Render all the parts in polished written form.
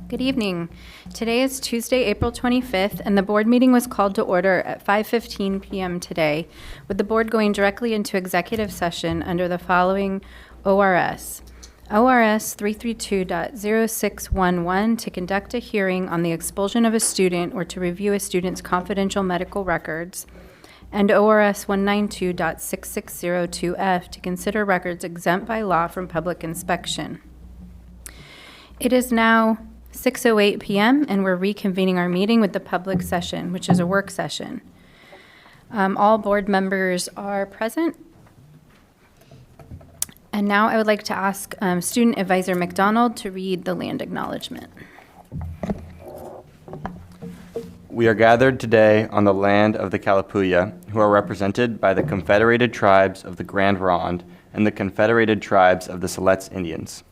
Good evening. Today is Tuesday, April 25th, and the board meeting was called to order at 5:15 p.m. today, with the board going directly into executive session under the following ORS. ORS 332.0611 to conduct a hearing on the expulsion of a student or to review a student's confidential medical records, and ORS 192.6602F to consider records exempt by law from public inspection. It is now 6:08 p.m. and we're reconvening our meeting with the public session, which is a work session. All board members are present. And now I would like to ask Student Advisor McDonald to read the land acknowledgement. We are gathered today on the land of the Kalapuya, who are represented by the Confederated Tribes of the Grand Ronde and the Confederated Tribes of the Siletz Indians.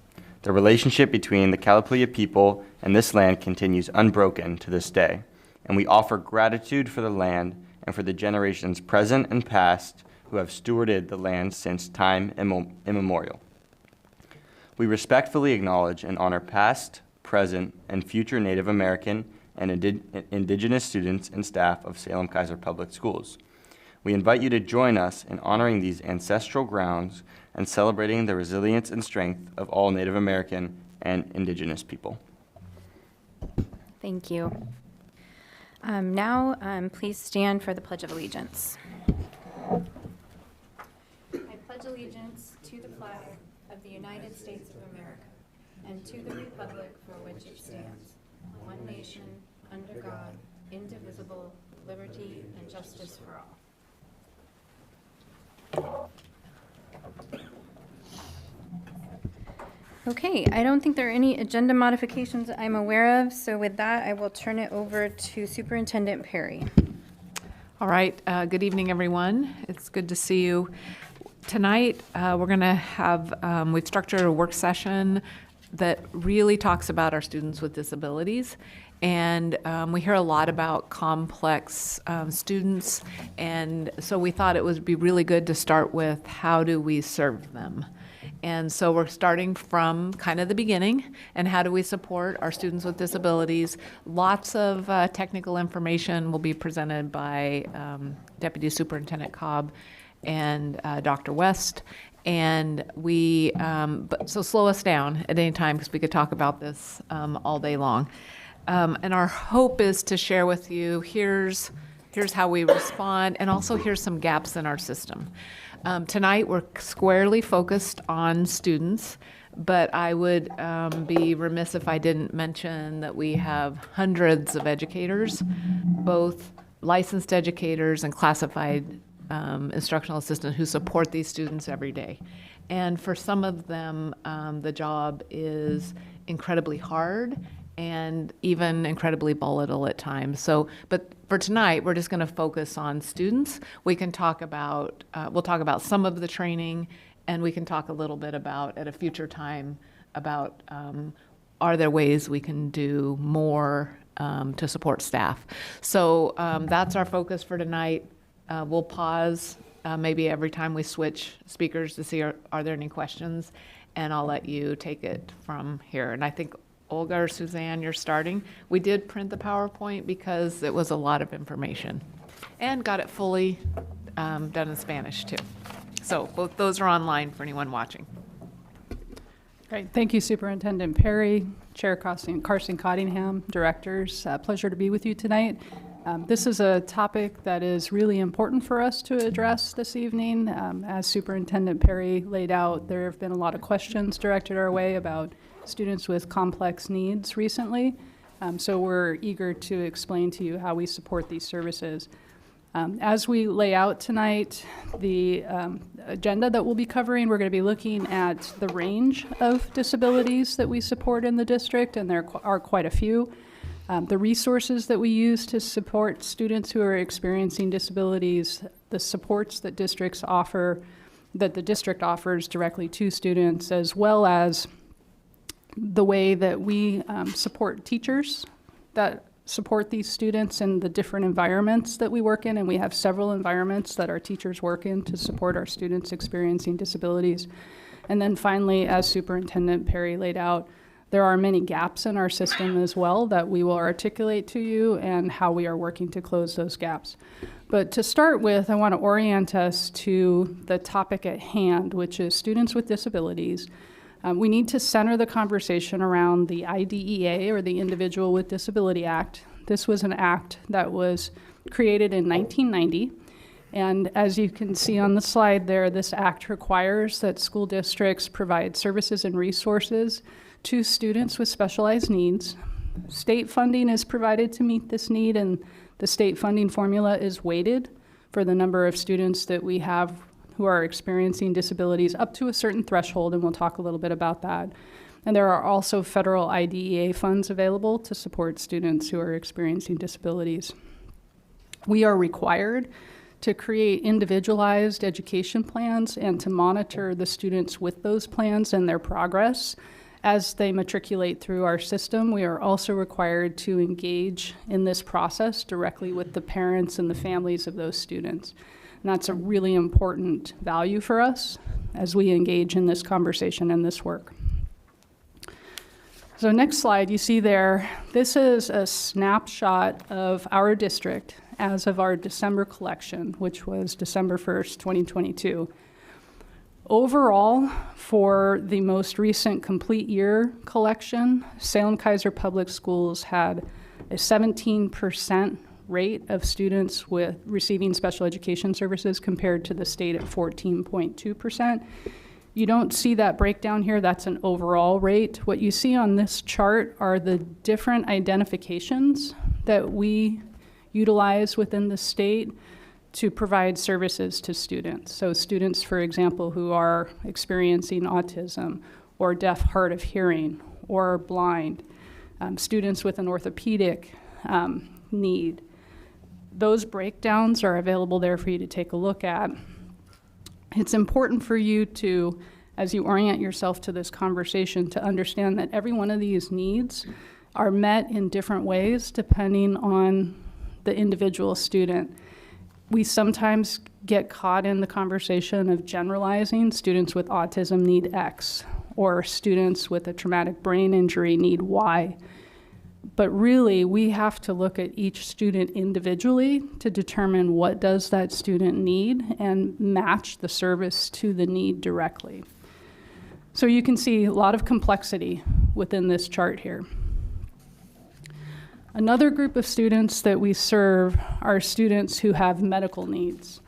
The relationship between the Kalapuya people and this land continues unbroken to this day, and we offer gratitude for the land and for the generations present and past who have stewarded the land since time immemorial. We respectfully acknowledge and honor past, present, and future Native American and Indigenous students and staff of Salem-Keizer Public Schools. We invite you to join us in honoring these ancestral grounds and celebrating the resilience and strength of all Native American and Indigenous people. Thank you. Now, please stand for the Pledge of Allegiance. I pledge allegiance to the flag of the United States of America and to the republic for which it stands, one nation, under God, indivisible, liberty and justice for all. Okay, I don't think there are any agenda modifications that I'm aware of, so with that, I will turn it over to Superintendent Perry. All right, good evening, everyone. It's good to see you. Tonight, we're going to have, we've structured a work session that really talks about our students with disabilities. And we hear a lot about complex students, and so we thought it would be really good to start with how do we serve them. And so we're starting from kind of the beginning, and how do we support our students with disabilities. Lots of technical information will be presented by Deputy Superintendent Cobb and Dr. West. And so slow us down at any time, because we could talk about this all day long. And our hope is to share with you, here's how we respond, and also here's some gaps in our system. Tonight, we're squarely focused on students, but I would be remiss if I didn't mention that we have hundreds of educators, both licensed educators and classified instructional assistants who support these students every day. And for some of them, the job is incredibly hard and even incredibly volatile at times. So, but for tonight, we're just going to focus on students. We can talk about, we'll talk about some of the training, and we can talk a little bit about, at a future time, about are there ways we can do more to support staff. So that's our focus for tonight. We'll pause maybe every time we switch speakers to see are there any questions, and I'll let you take it from here. And I think Olga or Suzanne, you're starting. We did print the PowerPoint because it was a lot of information, and got it fully done in Spanish too. So both those are online for anyone watching. Great. Thank you, Superintendent Perry, Chair Carson Cottingham, directors. Pleasure to be with you tonight. This is a topic that is really important for us to address this evening. As Superintendent Perry laid out, there have been a lot of questions directed our way about students with complex needs recently. So we're eager to explain to you how we support these services. As we lay out tonight, the agenda that we'll be covering, we're going to be looking at the range of disabilities that we support in the district, and there are quite a few. The resources that we use to support students who are experiencing disabilities, the supports that districts offer, that the district offers directly to students, as well as the way that we support teachers that support these students in the different environments that we work in. And we have several environments that our teachers work in to support our students experiencing disabilities. And then finally, as Superintendent Perry laid out, There are many gaps in our system as well that we will articulate to you and how we are working to close those gaps. But to start with, I want to orient us to the topic at hand, which is students with disabilities. We need to center the conversation around the IDEA, or the Individual with Disability Act. This was an act that was created in 1990. And as you can see on the slide there, this act requires that school districts provide services and resources to students with specialized needs. State funding is provided to meet this need, and the state funding formula is weighted for the number of students that we have who are experiencing disabilities up to a certain threshold, and we'll talk a little bit about that. And there are also federal IDEA funds available to support students who are experiencing disabilities. We are required to create individualized education plans and to monitor the students with those plans and their progress as they matriculate through our system. We are also required to engage in this process directly with the parents and the families of those students. And that's a really important value for us as we engage in this conversation and this work. So next slide, you see there, this is a snapshot of our district as of our December collection, which was December 1st, 2022. Overall, for the most recent complete year collection, Salem-Keizer Public Schools had a 17% rate of students with receiving special education services compared to the state at 14.2%. You don't see that breakdown here. That's an overall rate. What you see on this chart are the different identifications that we utilize within the state to provide services to students. So students, for example, who are experiencing autism or deaf, hard of hearing, or blind, students with an orthopedic need. Those breakdowns are available there for you to take a look at. It's important for you to, as you orient yourself to this conversation, to understand that every one of these needs are met in different ways depending on the individual student. We sometimes get caught in the conversation of generalizing students with autism need X, or students with a traumatic brain injury need Y. But really, we have to look at each student individually to determine what does that student need and match the service to the need directly. So you can see a lot of complexity within this chart here. Another group of students that we serve are students who have medical needs.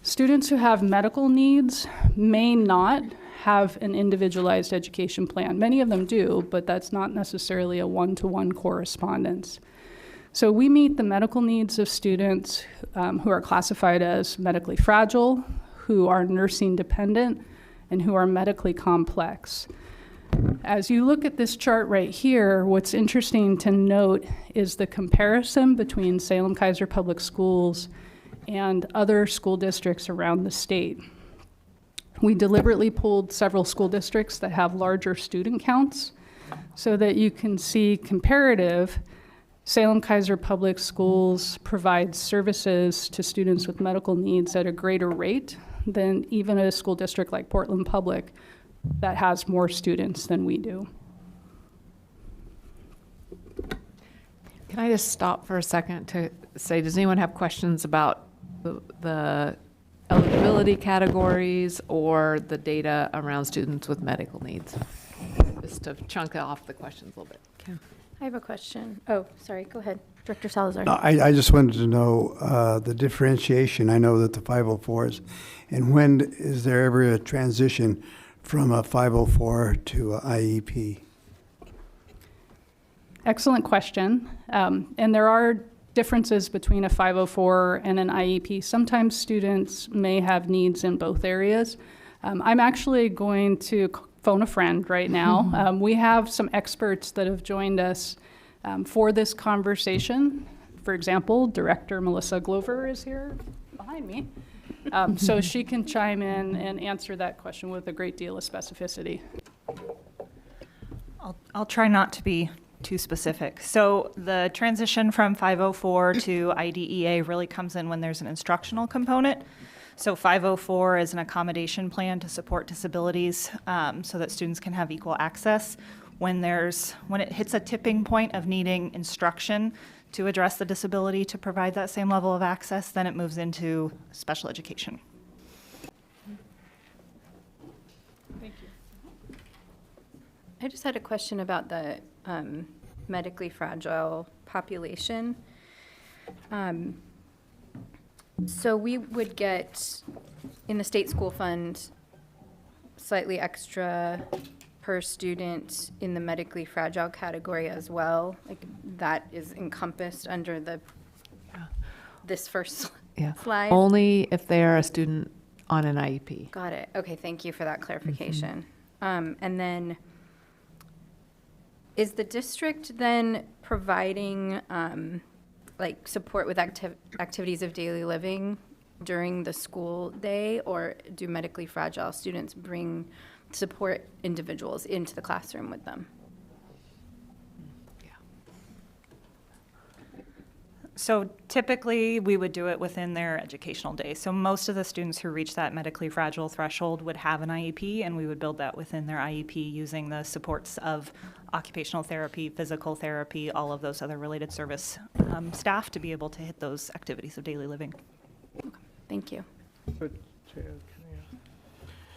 Students who have medical needs may not have an individualized education plan. Many of them do, but that's not necessarily a one-to-one correspondence. So we meet the medical needs of students who are classified as medically fragile, who are nursing dependent, and who are medically complex. As you look at this chart right here, what's interesting to note is the comparison between Salem-Keizer Public Schools and other school districts around the state. We deliberately pulled several school districts that have larger student counts so that you can see comparative. Salem-Keizer Public Schools provides services to students with medical needs at a greater rate than even a school district like Portland Public that has more students than we do. Can I just stop for a second to say, does anyone have questions about the eligibility categories or the data around students with medical needs? Just to chunk off the questions a little bit. Okay. I have a question. Oh, sorry, go ahead. Director Salazar. I just wanted to know the differentiation. I know that the 504s, and when is there ever a transition from a 504 to a IEP? Excellent question. And there are differences between a 504 and an IEP. Sometimes students may have needs in both areas. I'm actually going to phone a friend right now. We have some experts that have joined us for this conversation. For example, Director Melissa Glover is here behind me. So she can chime in and answer that question with a great deal of specificity. I'll try not to be too specific. So the transition from 504 to IDEA really comes in when there's an instructional component. So 504 is an accommodation plan to support disabilities so that students can have equal access. when it hits a tipping point of needing instruction to address the disability to provide that same level of access, then it moves into special education. I just had a question about the medically fragile population. So we would get, in the state school fund, slightly extra per student in the medically fragile category as well. Like that is encompassed under this first Yeah. slide. Only if they are a student on an IEP. Got it. Okay, thank you for that clarification. And then, is the district then providing like support with activities of daily living during the school day, or do medically fragile students bring support individuals into the classroom with them? So typically, we would do it within their educational day. So most of the students who reach that medically fragile threshold would have an IEP, and we would build that within their IEP using the supports of occupational therapy, physical therapy, all of those other related service staff to be able to hit those activities of daily living. Thank you. So, Chair, can I ask?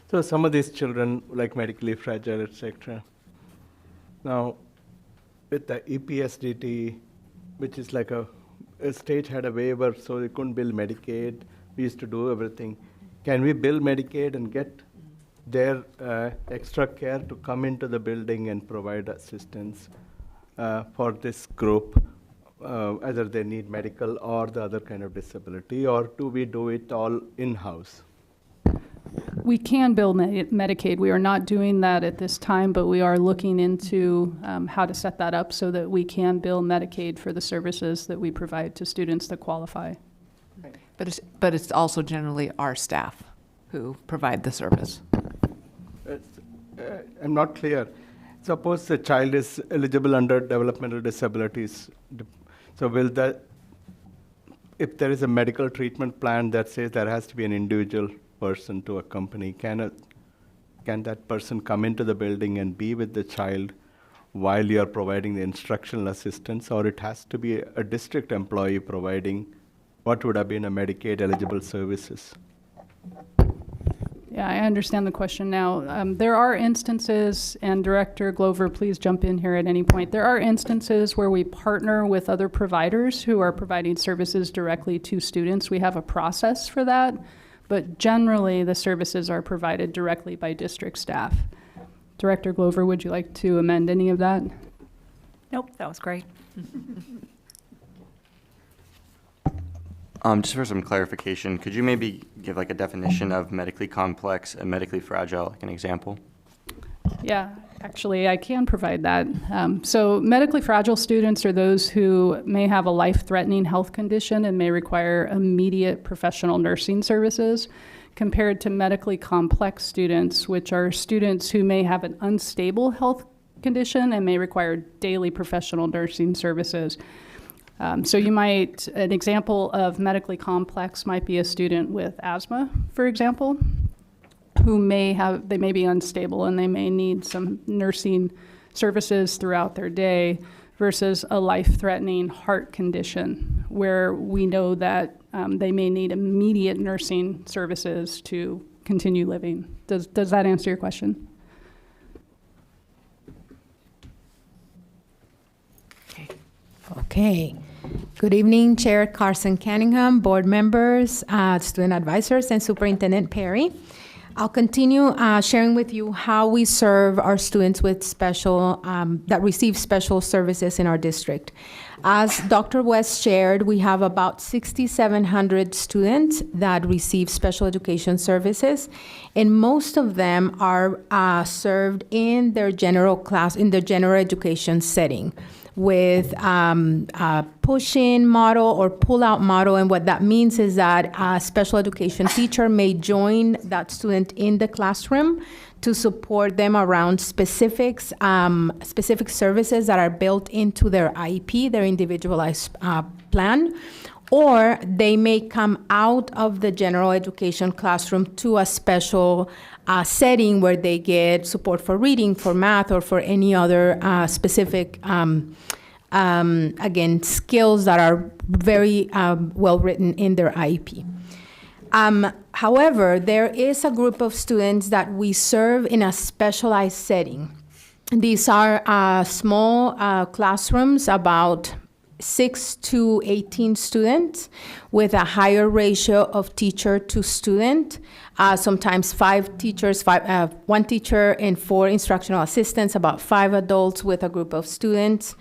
So some of these children, like medically fragile, etc. Now, with the EPSDT, which is like a state had a waiver, so they couldn't bill Medicaid. We used to do everything. Can we bill Medicaid and get their extra care to come into the building and provide assistance for this group, either they need medical or the other kind of disability, or do we do it all in-house? We can bill Medicaid. We are not doing that at this time, but we are looking into how to set that up so that we can bill Medicaid for the services that we provide to students that qualify. But it's also generally our staff who provide the service. I'm not clear. Suppose the child is eligible under developmental disabilities. So will that, if there is a medical treatment plan that says there has to be an individual person to accompany, can that person come into the building and be with the child while you are providing the instructional assistance, or it has to be a district employee providing what would have been a Medicaid eligible services? Yeah, I understand the question now. There are instances, and Director Glover, please jump in here at any point. There are instances where we partner with other providers who are providing services directly to students. We have a process for that, but generally the services are provided directly by district staff. Director Glover, would you like to amend any of that? Nope, that was great. Just for some clarification, could you maybe give like a definition of medically complex and medically fragile, like an example? Yeah, actually, I can provide that. So medically fragile students are those who may have a life-threatening health condition and may require immediate professional nursing services, compared to medically complex students, which are students who may have an unstable health condition and may require daily professional nursing services. So an example of medically complex might be a student with asthma, for example, who may be unstable and they may need some nursing services throughout their day, versus a life-threatening heart condition where we know that they may need immediate nursing services to continue living. Does that answer your question? Okay. Good evening, Chair Carson Cunningham, board members, student advisors, and Superintendent Perry. I'll continue sharing with you how we serve our students with that receive special services in our district. As Dr. West shared, we have about 6,700 students that receive special education services, and most of them are served in their general education setting, with a push-in model or pull-out model. And what that means is that a special education teacher may join that student in the classroom to support them around specific services that are built into their IEP, their individualized plan, or they may come out of the general education classroom to a special setting where they get support for reading, for math, or for any other specific, again, skills that are very well written in their IEP. However, there is a group of students that we serve in a specialized setting. These are small classrooms, about 6 to 18 students, with a higher ratio of teacher to student. Sometimes 5 teachers, 1 teacher and 4 instructional assistants, about 5 adults with a group of students.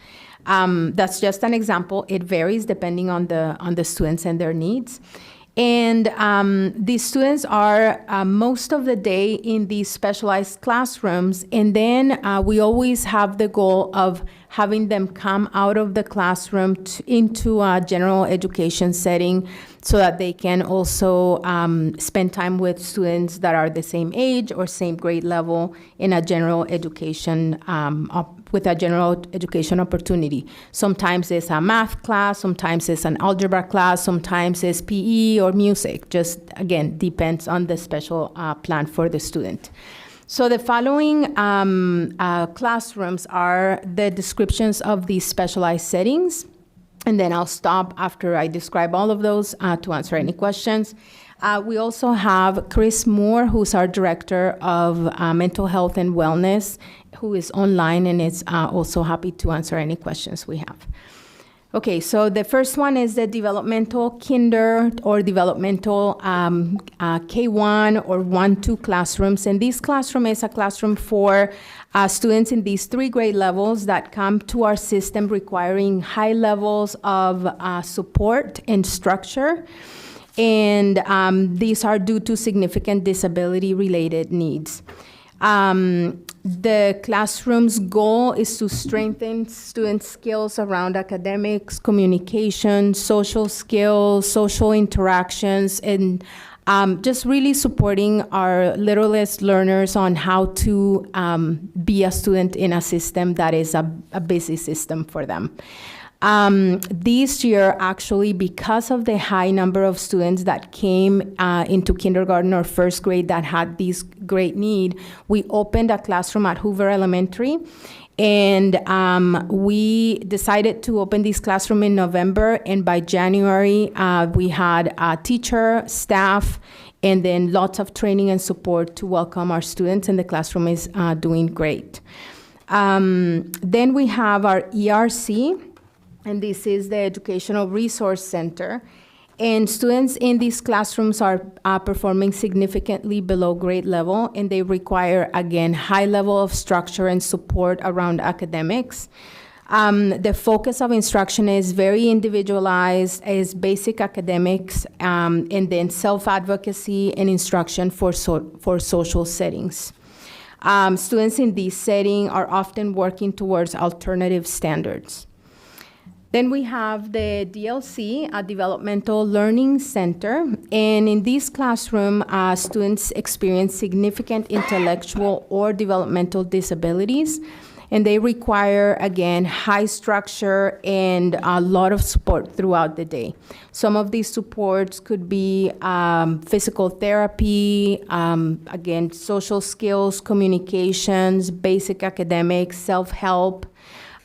That's just an example. It varies depending on the students and their needs. And these students are most of the day in these specialized classrooms, and then we always have the goal of having them come out of the classroom into a general education setting so that they can also spend time with students that are the same age or same grade level in a general education with a general education opportunity. Sometimes it's a math class, sometimes it's an algebra class, sometimes it's PE or music. Just, again, depends on the special plan for the student. So the following classrooms are the descriptions of these specialized settings. And then I'll stop after I describe all of those to answer any questions. We also have Chris Moore, who's our Director of Mental Health and Wellness, who is online and is also happy to answer any questions we have. Okay, so the first one is the developmental kinder or developmental K1 or 1-2 classrooms. And this classroom is a classroom for students in these 3 grade levels that come to our system requiring high levels of support and structure. And these are due to significant disability-related needs. The classroom's goal is to strengthen students' skills around academics, communication, social skills, social interactions, and just really supporting our littlest learners on how to be a student in a system that is a busy system for them. This year, actually, because of the high number of students that came into kindergarten or first grade that had this great need, we opened a classroom at Hoover Elementary. And we decided to open this classroom in November. And by January, we had a teacher, staff, and then lots of training and support to welcome our students. And the classroom is doing great. Then we have our ERC. And this is the Educational Resource Center. And students in these classrooms are performing significantly below grade level, and they require, again, high level of structure and support around academics. The focus of instruction is very individualized, is basic academics, and then self-advocacy and instruction for social settings. Students in this setting are often working towards alternative standards. Then we have the DLC, a Developmental Learning Center. And in this classroom, students experience significant intellectual or developmental disabilities. And they require, again, high structure and a lot of support throughout the day. Some of these supports could be physical therapy, again, social skills, communications, basic academics, self-help,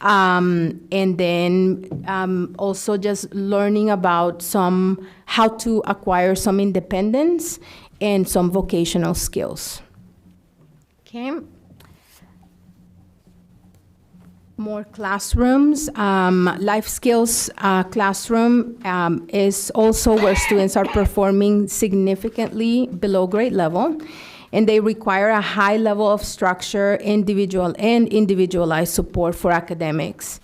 and then also just learning about how to acquire some independence and some vocational skills. Okay. More classrooms. Life skills classroom is also where students are performing significantly below grade level. And they require a high level of structure, individualized support for academics.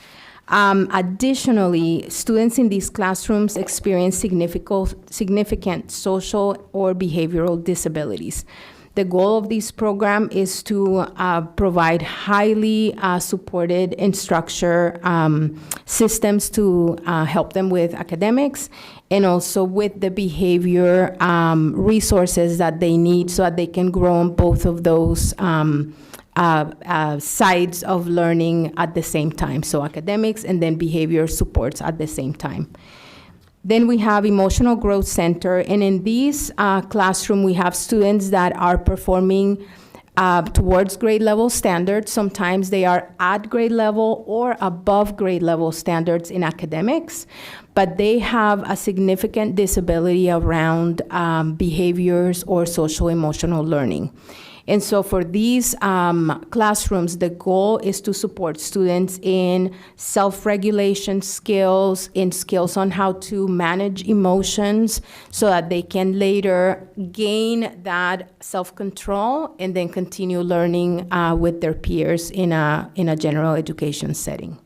Additionally, students in these classrooms experience significant social or behavioral disabilities. The goal of this program is to provide highly supported and structured systems to help them with academics and also with the behavior resources that they need so that they can grow on both of those sides of learning at the same time. So academics and then behavior supports at the same time. Then we have Emotional Growth Center, and in these classroom, we have students that are performing towards grade level standards. Sometimes they are at grade level or above grade level standards in academics, but they have a significant disability around behaviors or social emotional learning. And so for these classrooms, the goal is to support students in self-regulation skills, in skills on how to manage emotions so that they can later gain that self-control and then continue learning with their peers in a general education setting.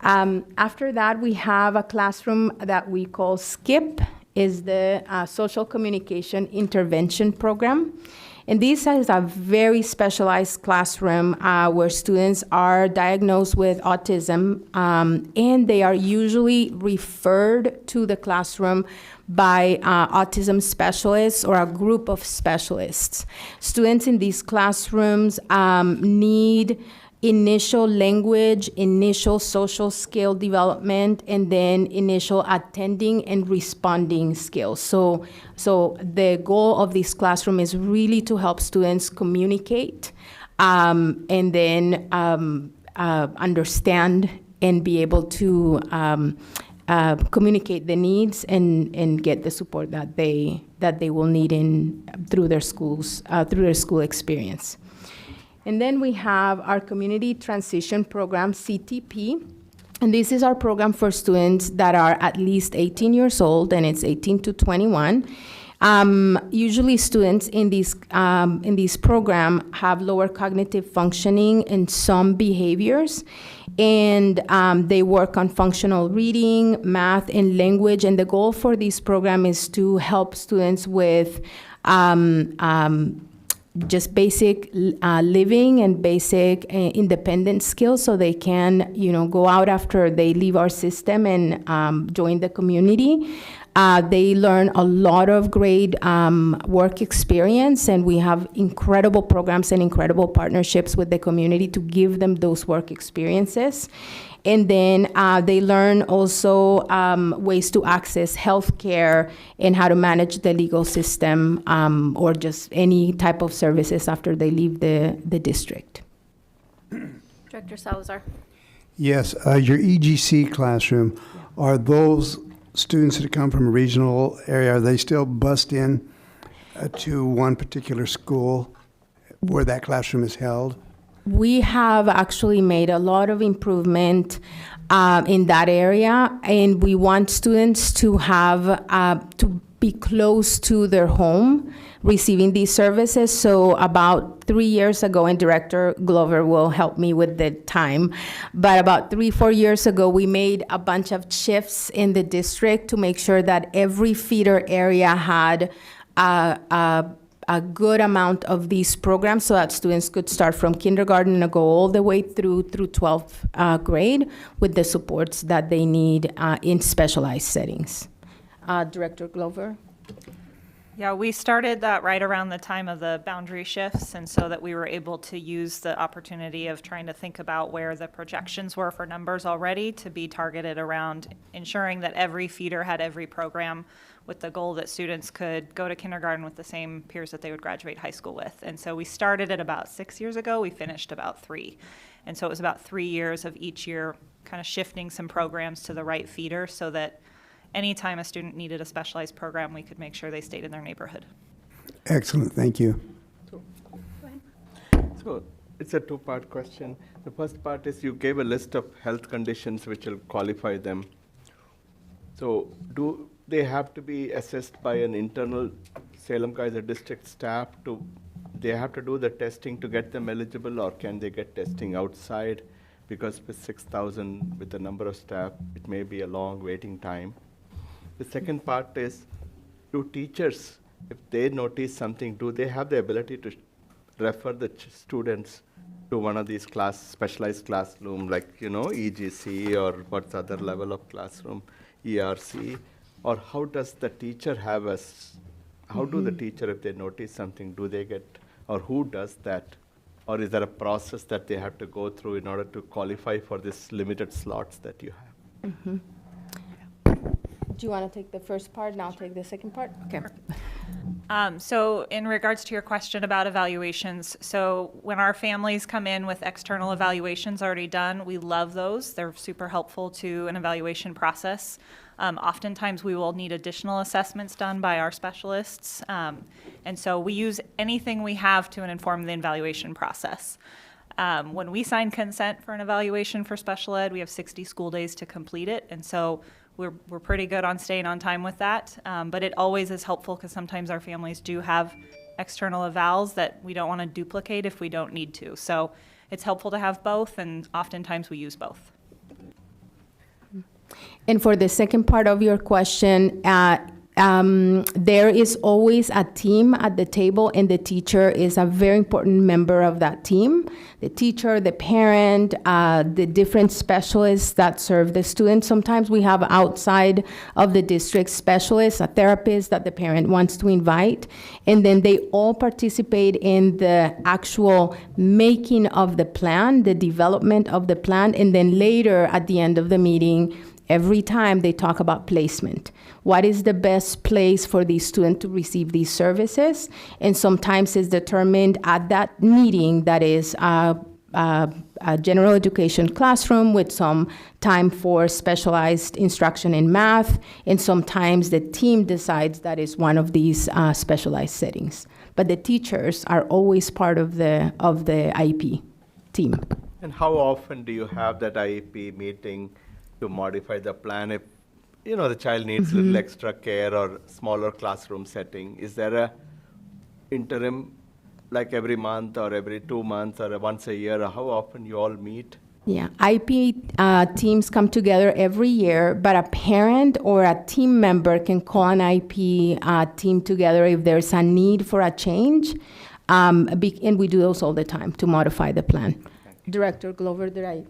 After that, we have a classroom that we call SKIP, is the Social Communication Intervention Program. And this is a very specialized classroom where students are diagnosed with autism, and they are usually referred to the classroom by autism specialists or a group of specialists. Students in these classrooms need initial language, initial social skill development, and then initial attending and responding skills. So the goal of this classroom is really to help students communicate and then understand and be able to communicate the needs and get the support that they will need through their schools, through their school experience. And then we have our Community Transition Program, CTP. And this is our program for students that are at least 18 years old, and it's 18 to 21. Usually students in this program have lower cognitive functioning and some behaviors. And they work on functional reading, math, and language. And the goal for this program is to help students with just basic living and basic independent skills so they can, go out after they leave our system and join the community. They learn a lot of great work experience, and we have incredible programs and incredible partnerships with the community to give them those work experiences. And then they learn also ways to access healthcare and how to manage the legal system or just any type of services after they leave the district. Director Salazar. Yes, your EGC classroom, are those students that come from a regional area, are they still bussed in to one particular school where that classroom is held? We have actually made a lot of improvement in that area, and we want students to have to be close to their home receiving these services. So about 3 years ago, and Director Glover will help me with the time, but about 3-4 years ago, we made a bunch of shifts in the district to make sure that every feeder area had a good amount of these programs so that students could start from kindergarten and go all the way through 12th grade with the supports that they need in specialized settings. Director Glover? Yeah, we started that right around the time of the boundary shifts, and so that we were able to use the opportunity of trying to think about where the projections were for numbers already to be targeted around ensuring that every feeder had every program, with the goal that students could go to kindergarten with the same peers that they would graduate high school with. And so we started it about 6 years ago, we finished about 3. And so it was about 3 years of each year kind of shifting some programs to the right feeder so that anytime a student needed a specialized program, we could make sure they stayed in their neighborhood. Excellent, thank you. So it's a two-part question. The first part is you gave a list of health conditions which will qualify them. So do they have to be assessed by an internal Salem-Keizer district staff? They have to do the testing to get them eligible, or can they get testing outside? Because with 6,000, with the number of staff, it may be a long waiting time. The second part is, do teachers, if they notice something, do they have the ability to refer the students to one of these specialized classroom, like, EGC, or what's the other level of classroom, ERC? Or how does the teacher how do the teacher, if they notice something, do they get, or who does that? Or is there a process that they have to go through in order to qualify for this limited slots that you have? Do you want to take the first part and I'll take the second part? Okay. So in regards to your question about evaluations, so when our families come in with external evaluations already done, we love those. They're super helpful to an evaluation process. Oftentimes we will need additional assessments done by our specialists. And so we use anything we have to inform the evaluation process. When we sign consent for an evaluation for special ed, we have 60 school days to complete it. And so we're pretty good on staying on time with that. But it always is helpful because sometimes our families do have external evals that we don't want to duplicate if we don't need to. So it's helpful to have both, and oftentimes we use both. And for the second part of your question, there is always a team at the table, and the teacher is a very important member of that team. The teacher, the parent, the different specialists that serve the students. Sometimes we have outside of the district specialists, a therapist that the parent wants to invite, and then they all participate in the actual making of the plan, the development of the plan, and then later at the end of the meeting, every time they talk about placement. What is the best place for the student to receive these services? And sometimes it's determined at that meeting that is a general education classroom with some time for specialized instruction in math. And sometimes the team decides that is one of these specialized settings. But the teachers are always part of the IEP team. And how often do you have that IEP meeting to modify the plan if, the child needs little extra care or smaller classroom setting? Is there a interim, like every month or every 2 months or once a year, or how often you all meet? Yeah, IEP teams come together every year, but a parent or a team member can call an IEP team together if there's a need for a change. And we do those all the time to modify the plan. Director Glover, did I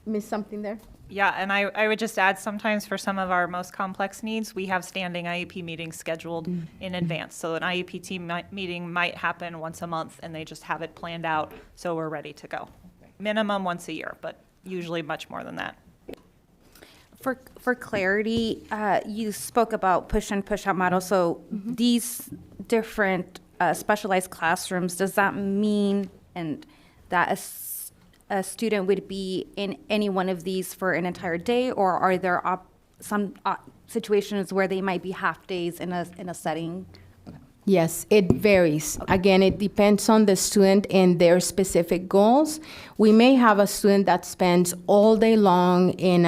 miss something there? Yeah, and I would just add, sometimes for some of our most complex needs, we have standing IEP meetings scheduled in advance. So an IEP team meeting might happen once a month, and they just have it planned out, so we're ready to go. Minimum once a year, but usually much more than that. For clarity, you spoke about push in, push out model. So these different specialized classrooms, does that mean that a student would be in any one of these for an entire day, or are there some situations where they might be half days in a setting? Yes, it varies. Again, it depends on the student and their specific goals. We may have a student that spends all day long in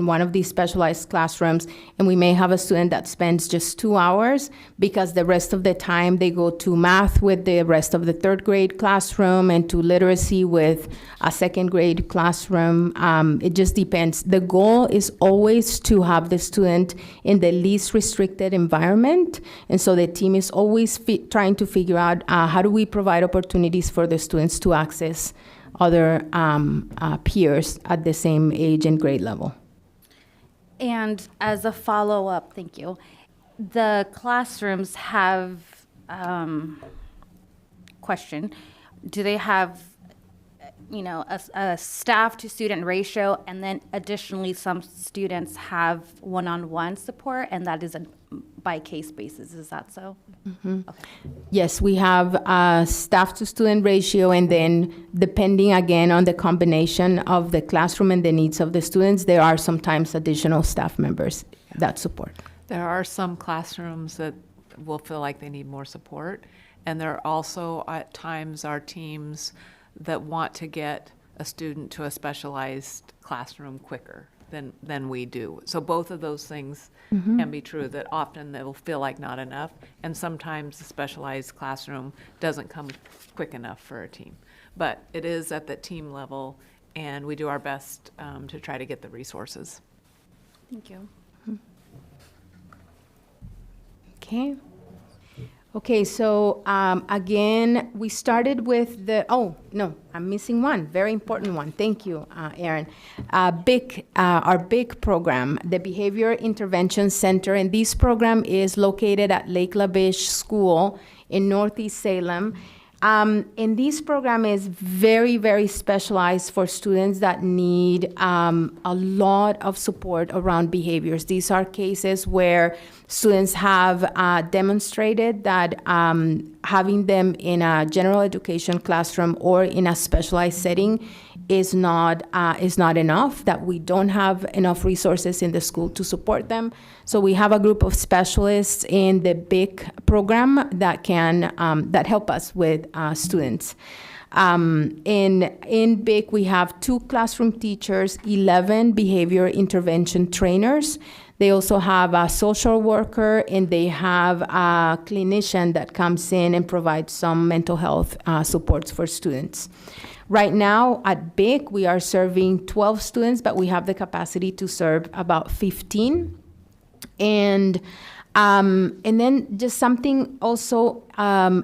one of these specialized classrooms, and we may have a student that spends just 2 hours because the rest of the time they go to math with the rest of the third grade classroom and to literacy with a second grade classroom. It just depends. The goal is always to have the student in the least restricted environment, and so the team is always trying to figure out how do we provide opportunities for the students to access other peers at the same age and grade level. And as a follow-up, thank you, the classrooms have, question, do they have, a staff to student ratio, and then additionally some students have one-on-one support, and that is by case basis, is that so? Okay. Yes, we have staff to student ratio, and then depending again on the combination of the classroom and the needs of the students, there are sometimes additional staff members that support. There are some classrooms that will feel like they need more support, and there are also at times our teams that want to get a student to a specialized classroom quicker than we do. So both of those things can be true, that often they'll feel like not enough, and sometimes the specialized classroom doesn't come quick enough for a team. But it is at the team level, and we do our best to try to get the resources. Thank you. Okay. Okay, so again, we started with oh, no, I'm missing one, very important one. Thank you, Erin. Our big program, the Behavior Intervention Center, and this program is located at Lake LaBiche School in Northeast Salem. And this program is very, very specialized for students that need a lot of support around behaviors. These are cases where students have demonstrated that having them in a general education classroom or in a specialized setting is not enough, that we don't have enough resources in the school to support them. So we have a group of specialists in the BIC program that can that help us with students. In BIC, we have 2 classroom teachers, 11 behavior intervention trainers. They also have a social worker, and they have a clinician that comes in and provides some mental health supports for students. Right now at BIC, we are serving 12 students, but we have the capacity to serve about 15. And then just something also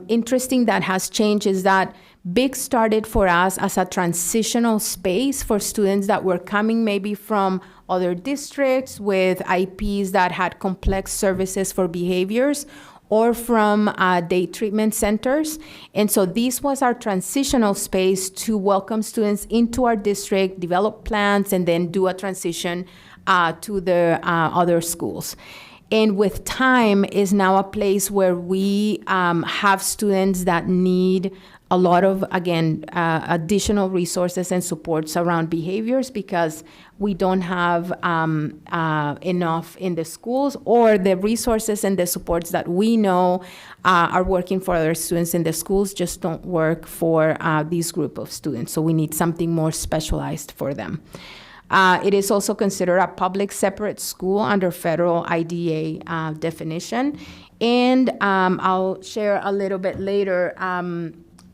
interesting that has changed is that BIC started for us as a transitional space for students that were coming maybe from other districts with IPs that had complex services for behaviors, or from day treatment centers. And so this was our transitional space to welcome students into our district, develop plans, and then do a transition to the other schools. And with time is now a place where we have students that need a lot of, again, additional resources and supports around behaviors, because we don't have enough in the schools, or the resources and the supports that we know are working for other students in the schools just don't work for this group of students. So we need something more specialized for them. It is also considered a public separate school under federal IDA definition. And I'll share a little bit later.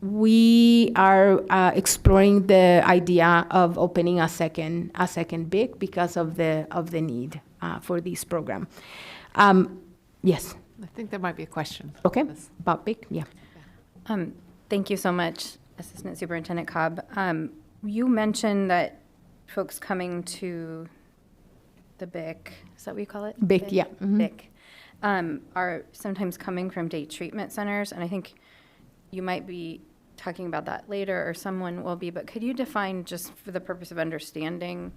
We are exploring the idea of opening a second BIC because of the need for this program. Yes. I think there might be a question. Okay. About BIC. Yeah. Thank you so much, Assistant Superintendent Cobb. You mentioned that folks coming to the BIC, is that what you call it? BIC, yeah. Mhm. BIC, are sometimes coming from day treatment centers, and I think you might be talking about that later, or someone will be, but could you define, just for the purpose of understanding,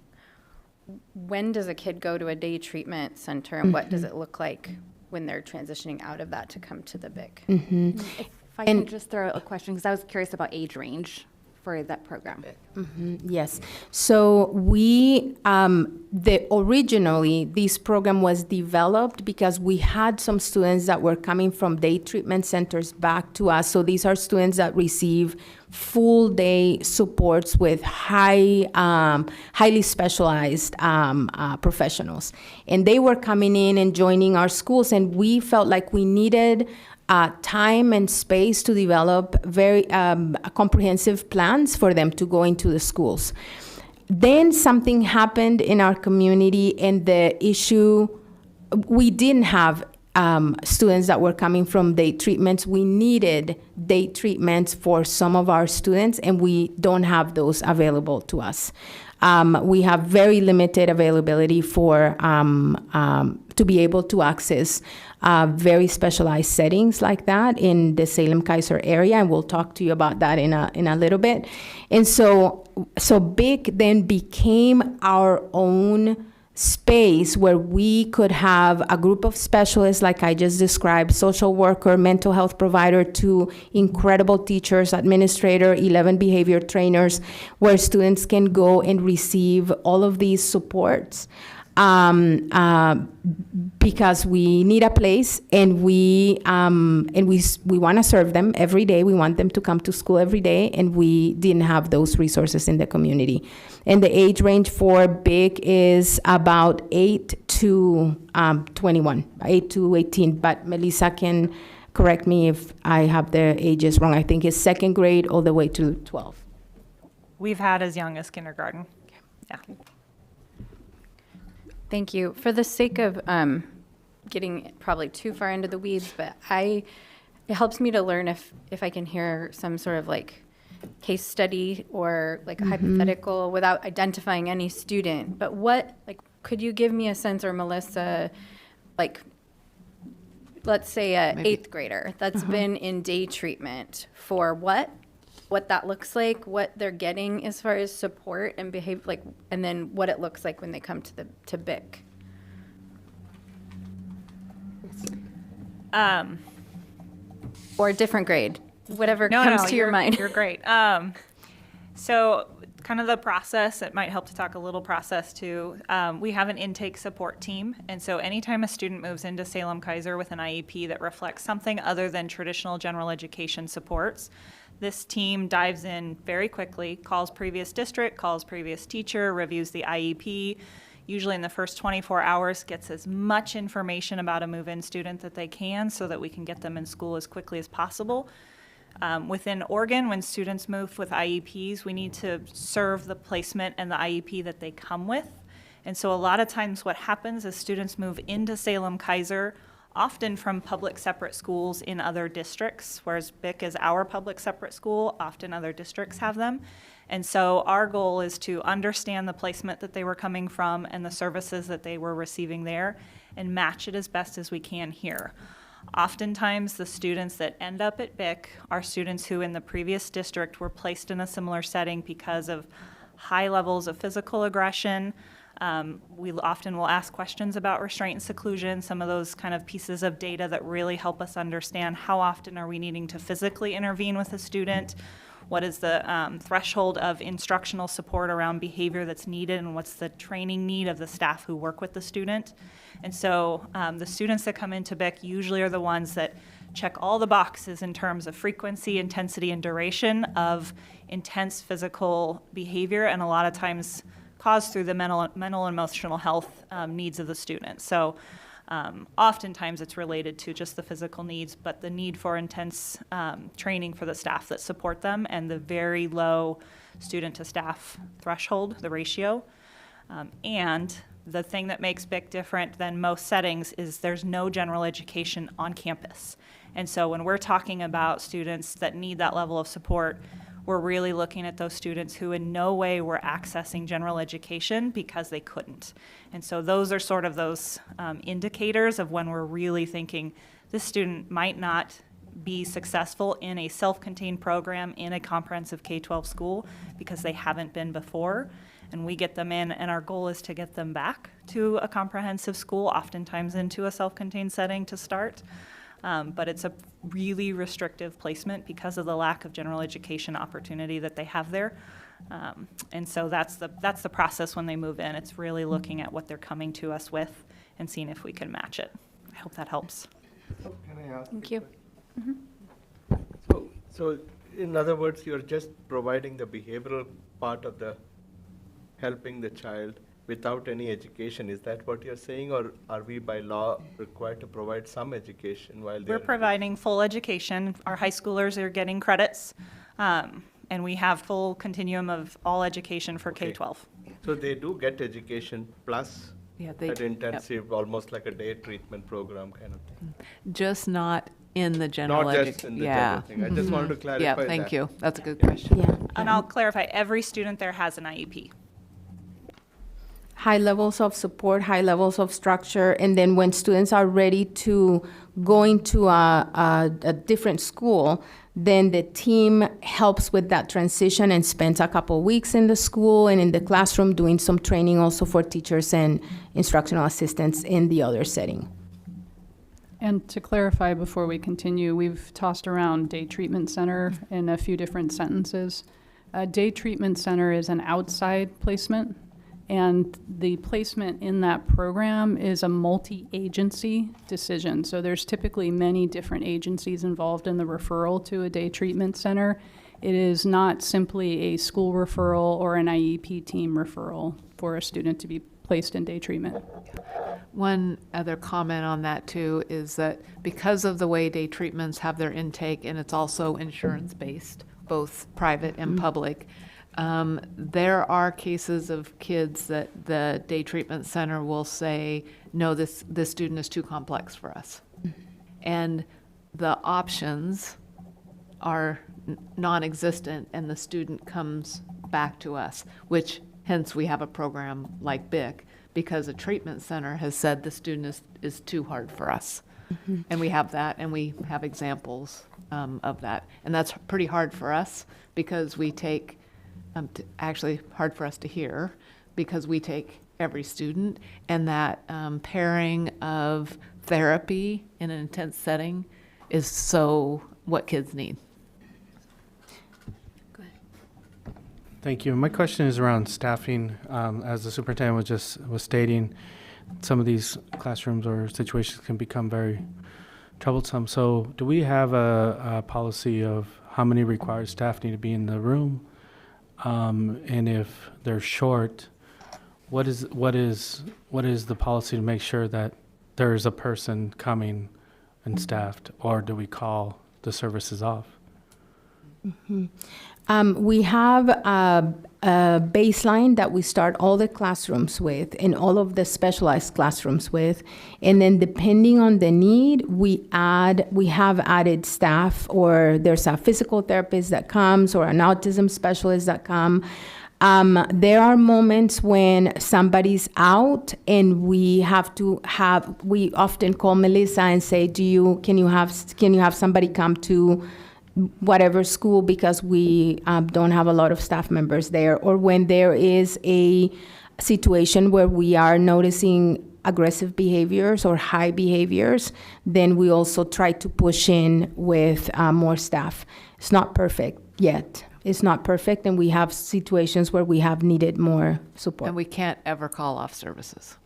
when does a kid go to a day treatment center, and what does it look like when they're transitioning out of that to come to the BIC? If I can just throw a question, because I was curious about age range for that program. Yes. So we, originally, this program was developed because we had some students that were coming from day treatment centers back to us. So these are students that receive full day supports with highly specialized professionals. And they were coming in and joining our schools, and we felt like we needed time and space to develop very comprehensive plans for them to go into the schools. Then something happened in our community, and the issue, we didn't have students that were coming from day treatments. We needed day treatments for some of our students, and we don't have those available to us. We have very limited availability for to be able to access very specialized settings like that in the Salem-Keizer area, and we'll talk to you about that in a little bit. And so BIC then became our own space where we could have a group of specialists, like I just described, social worker, mental health provider, 2 incredible teachers, administrator, 11 behavior trainers, where students can go and receive all of these supports. Because we need a place, and we want to serve them every day. We want them to come to school every day, and we didn't have those resources in the community. And the age range for BIC is about 8 to 21, 8 to 18. But Melissa can correct me if I have the ages wrong. I think it's 2nd grade all the way to 12. We've had as young as kindergarten. Yeah. Thank you. For the sake of getting probably too far into the weeds, but it helps me to learn if I can hear some sort of like case study or like a hypothetical without identifying any student. But could you give me a sense, or Melissa, like let's say a Maybe. 8th grader that's been in day treatment for what that looks like, what they're getting as far as support and behave, like, and then what it looks like when they come to BIC. Or a different grade, whatever comes to your mind. You're great. So kind of the process, it might help to talk a little process too. We have an intake support team. And so anytime a student moves into Salem-Keizer with an IEP that reflects something other than traditional general education supports, this team dives in very quickly, calls previous district, calls previous teacher, reviews the IEP. Usually in the first 24 hours, gets as much information about a move-in student that they can so that we can get them in school as quickly as possible. Within Oregon, when students move with IEPs, we need to serve the placement and the IEP that they come with. And so a lot of times what happens is students move into Salem-Keizer, often from public separate schools in other districts, whereas BIC is our public separate school, often other districts have them. And so our goal is to understand the placement that they were coming from and the services that they were receiving there and match it as best as we can here. Oftentimes, the students that end up at BIC are students who in the previous district were placed in a similar setting because of high levels of physical aggression. We often will ask questions about restraint and seclusion, some of those kind of pieces of data that really help us understand how often are we needing to physically intervene with a student, what is the threshold of instructional support around behavior that's needed, and what's the training need of the staff who work with the student. And so the students that come into BIC usually are the ones that check all the boxes in terms of frequency, intensity, and duration of intense physical behavior, and a lot of times caused through the mental and emotional health needs of the student. So oftentimes it's related to just the physical needs, but the need for intense training for the staff that support them and the very low student to staff threshold, the ratio. And the thing that makes BIC different than most settings is there's no general education on campus. And so when we're talking about students that need that level of support, we're really looking at those students who in no way were accessing general education because they couldn't. And so those are sort of those indicators of when we're really thinking this student might not be successful in a self-contained program in a comprehensive K-12 school because they haven't been before. And we get them in, and our goal is to get them back to a comprehensive school, oftentimes into a self-contained setting to start. But it's a really restrictive placement because of the lack of general education opportunity that they have there. And so that's the process when they move in. It's really looking at what they're coming to us with and seeing if we can match it. I hope that helps. So can I ask? Thank you. So in other words, you're just providing the behavioral part of the helping the child without any education. Is that what you're saying, or are we by law required to provide some education while they're... We're providing full education. Our high schoolers are getting credits, and we have full continuum of all education for Okay. K-12. So they do get education plus Yeah, that intensive, almost like a day treatment program kind of thing. Just not in the general Not just in the general thing. I just wanted to clarify Yeah, that. thank you. That's a good question. Yeah. And I'll clarify, every student there has an IEP. High levels of support, high levels of structure, and then when students are ready to go into a different school, then the team helps with that transition and spends a couple weeks in the school and in the classroom doing some training also for teachers and instructional assistants in the other setting. And to clarify before we continue, we've tossed around day treatment center in a few different sentences. A day treatment center is an outside placement, and the placement in that program is a multi-agency decision. So there's typically many different agencies involved in the referral to a day treatment center. It is not simply a school referral or an IEP team referral for a student to be placed in day treatment. One other comment on that too is that because of the way day treatments have their intake, and it's also insurance-based, both private and public, there are cases of kids that the day treatment center will say, no, this student is too complex for us. And the options are non-existent, and the student comes back to us, which hence we have a program like BIC, because a treatment center has said the student is too hard for us. And we have that, and we have examples of that. And that's pretty hard for us because we take, actually hard for us to hear because we take every student, and that pairing of therapy in an intense setting is so what kids need. Thank you. My question is around staffing. As the superintendent was stating, some of these classrooms or situations can become very troublesome. So do we have a policy of how many required staff need to be in the room? And if they're short, what is the policy to make sure that there's a person coming and staffed, or do we call the services off? We have a baseline that we start all the classrooms with and all of the specialized classrooms with. And then depending on the need, we have added staff, or there's a physical therapist that comes or an autism specialist that come. There are moments when somebody's out and we often call Melissa and say, can you have somebody come to whatever school because we don't have a lot of staff members there, or when there is a situation where we are noticing aggressive behaviors or high behaviors, then we also try to push in with more staff. It's not perfect yet. It's not perfect, and we have situations where we have needed more support. And we can't ever call off services.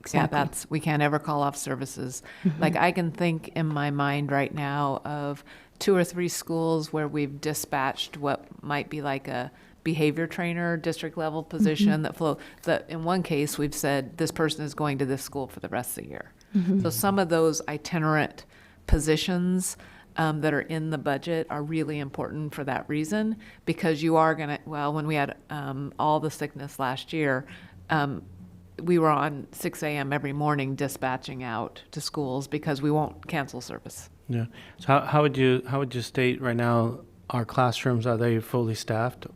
Exactly. Yeah, we can't ever call off services. Like I can think in my mind right now of 2 or 3 schools where we've dispatched what might be like a behavior trainer, district level position that in one case we've said this person is going to this school for the rest of the year. So some of those itinerant positions that are in the budget are really important for that reason, because you are going to, when we had all the sickness last year, we were on 6 a.m. every morning dispatching out to schools because we won't cancel service. Yeah. So how would you state right now our classrooms, are they fully staffed?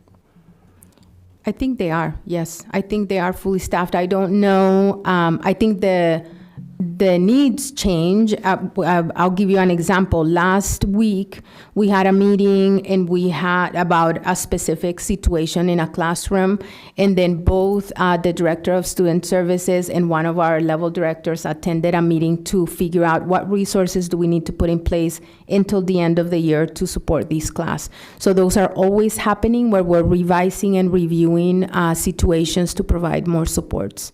I think they are, yes. I think they are fully staffed. I don't know. I think the needs change. I'll give you an example. Last week, we had a meeting and we had about a specific situation in a classroom. And then both the director of student services and one of our level directors attended a meeting to figure out what resources do we need to put in place until the end of the year to support this class. So those are always happening where we're revising and reviewing situations to provide more supports.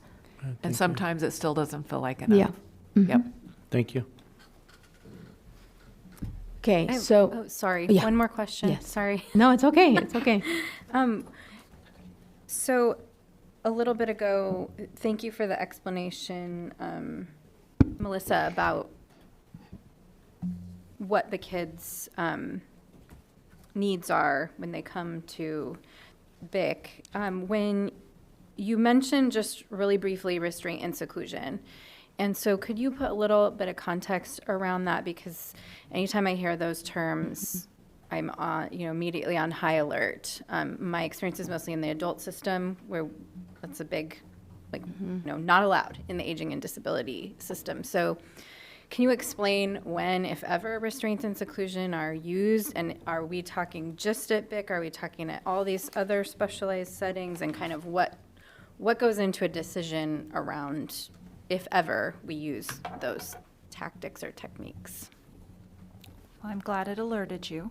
And sometimes it still doesn't feel like enough. Yeah. Mhm. Yep. Thank you. Okay, so. Oh, sorry. Yeah. One more question. Yes. Sorry. No, it's okay. It's okay. So a little bit ago, thank you for the explanation, Melissa, about what the kids' needs are when they come to BIC. When you mentioned just really briefly restraint and seclusion. And so could you put a little bit of context around that? Because anytime I hear those terms, I'm immediately on high alert. My experience is mostly in the adult system, where that's a big, not allowed in the aging and disability system. So can you explain when, if ever, restraints and seclusion are used? And are we talking just at BIC? Are we talking at all these other specialized settings? And kind of what goes into a decision around if ever we use those tactics or techniques? Well, I'm glad it alerted you.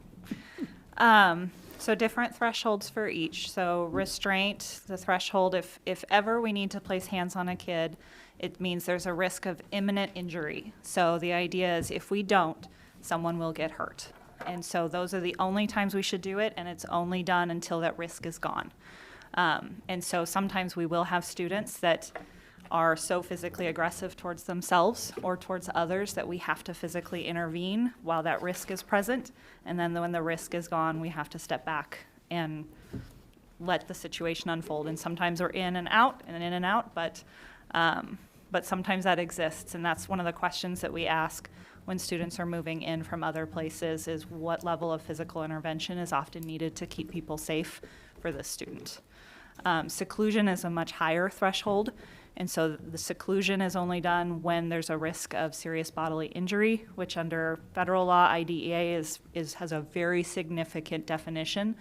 So different thresholds for each. So restraint, the threshold, if ever we need to place hands on a kid, it means there's a risk of imminent injury. So the idea is if we don't, someone will get hurt. And so those are the only times we should do it, and it's only done until that risk is gone. And so sometimes we will have students that are so physically aggressive towards themselves or towards others that we have to physically intervene while that risk is present. And then when the risk is gone, we have to step back and let the situation unfold. And sometimes we're in and out, but sometimes that exists. And that's one of the questions that we ask when students are moving in from other places, is what level of physical intervention is often needed to keep people safe for the student. Seclusion is a much higher threshold And so the seclusion is only done when there's a risk of serious bodily injury, which under federal law, IDEA has a very significant definition.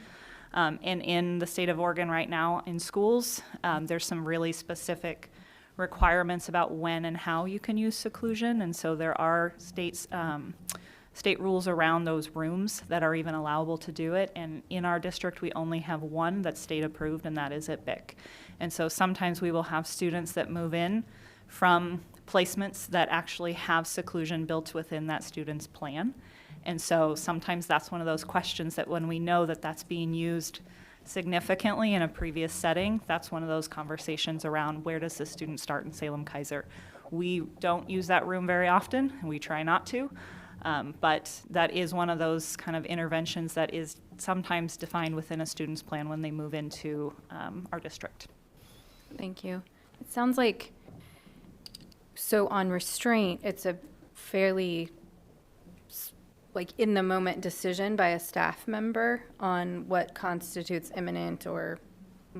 And in the state of Oregon right now in schools, there's some really specific requirements about when and how you can use seclusion. And so there are state rules around those rooms that are even allowable to do it. And in our district, we only have one that's state approved, and that is at BIC. And so sometimes we will have students that move in from placements that actually have seclusion built within that student's plan. And so sometimes that's one of those questions that when we know that that's being used significantly in a previous setting, that's one of those conversations around where does the student start in Salem-Keizer. We don't use that room very often, and we try not to, but that is one of those kind of interventions that is sometimes defined within a student's plan when they move into our district. Thank you. It sounds like, so on restraint, it's a fairly like in the moment decision by a staff member on what constitutes imminent or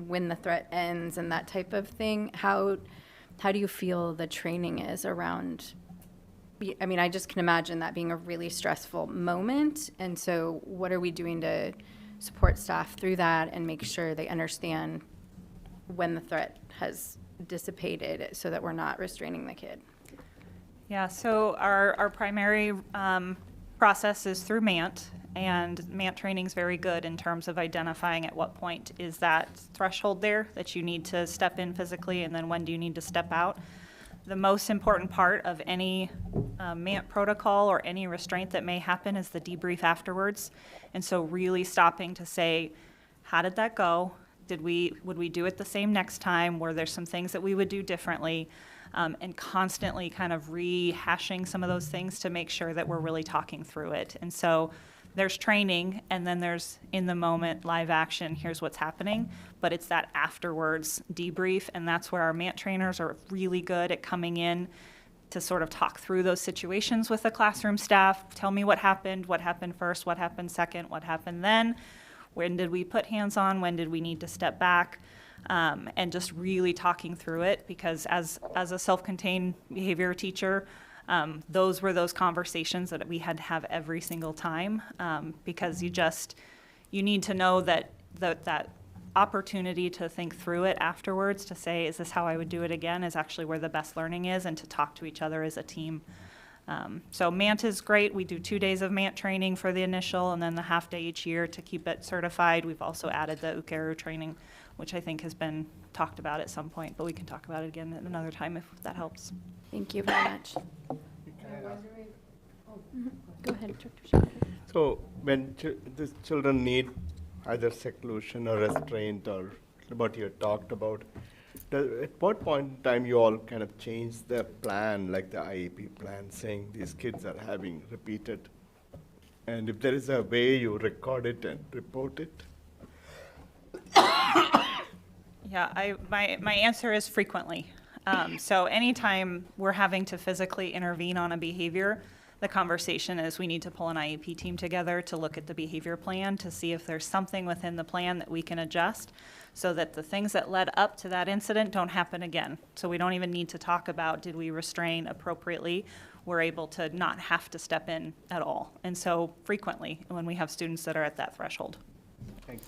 when the threat ends and that type of thing. How do you feel the training is around? I mean, I just can imagine that being a really stressful moment. And so what are we doing to support staff through that and make sure they understand when the threat has dissipated so that we're not restraining the kid? Yeah, so our primary process is through MANT, and MANT training is very good in terms of identifying at what point is that threshold there that you need to step in physically, and then when do you need to step out. The most important part of any MANT protocol or any restraint that may happen is the debrief afterwards. And so really stopping to say, how did that go? Would we do it the same next time? Were there some things that we would do differently? And constantly kind of rehashing some of those things to make sure that we're really talking through it. And so there's training, and then there's in the moment live action, here's what's happening, but it's that afterwards debrief, and that's where our MANT trainers are really good at coming in to sort of talk through those situations with the classroom staff. Tell me what happened first, what happened second, what happened then, when did we put hands on, when did we need to step back? And just really talking through it, because as a self-contained behavior teacher, those were those conversations that we had to have every single time, because you need to know that opportunity to think through it afterwards, to say, is this how I would do it again, is actually where the best learning is, and to talk to each other as a team. So MANT is great. We do 2 days of MANT training for the initial, and then the half day each year to keep it certified. We've also added the UKERU training, which I think has been talked about at some point, but we can talk about it again at another time if that helps. Thank you very much. Go ahead, Dr. Shah. So when these children need either seclusion or restraint or what you had talked about, at what point in time you all kind of change the plan, like the IEP plan, saying these kids are having repeated? And if there is a way you record it and report it? Yeah, my answer is frequently. So anytime we're having to physically intervene on a behavior, the conversation is we need to pull an IEP team together to look at the behavior plan to see if there's something within the plan that we can adjust so that the things that led up to that incident don't happen again. So we don't even need to talk about did we restrain appropriately. We're able to not have to step in at all. And so frequently when we have students that are at that threshold. Thanks.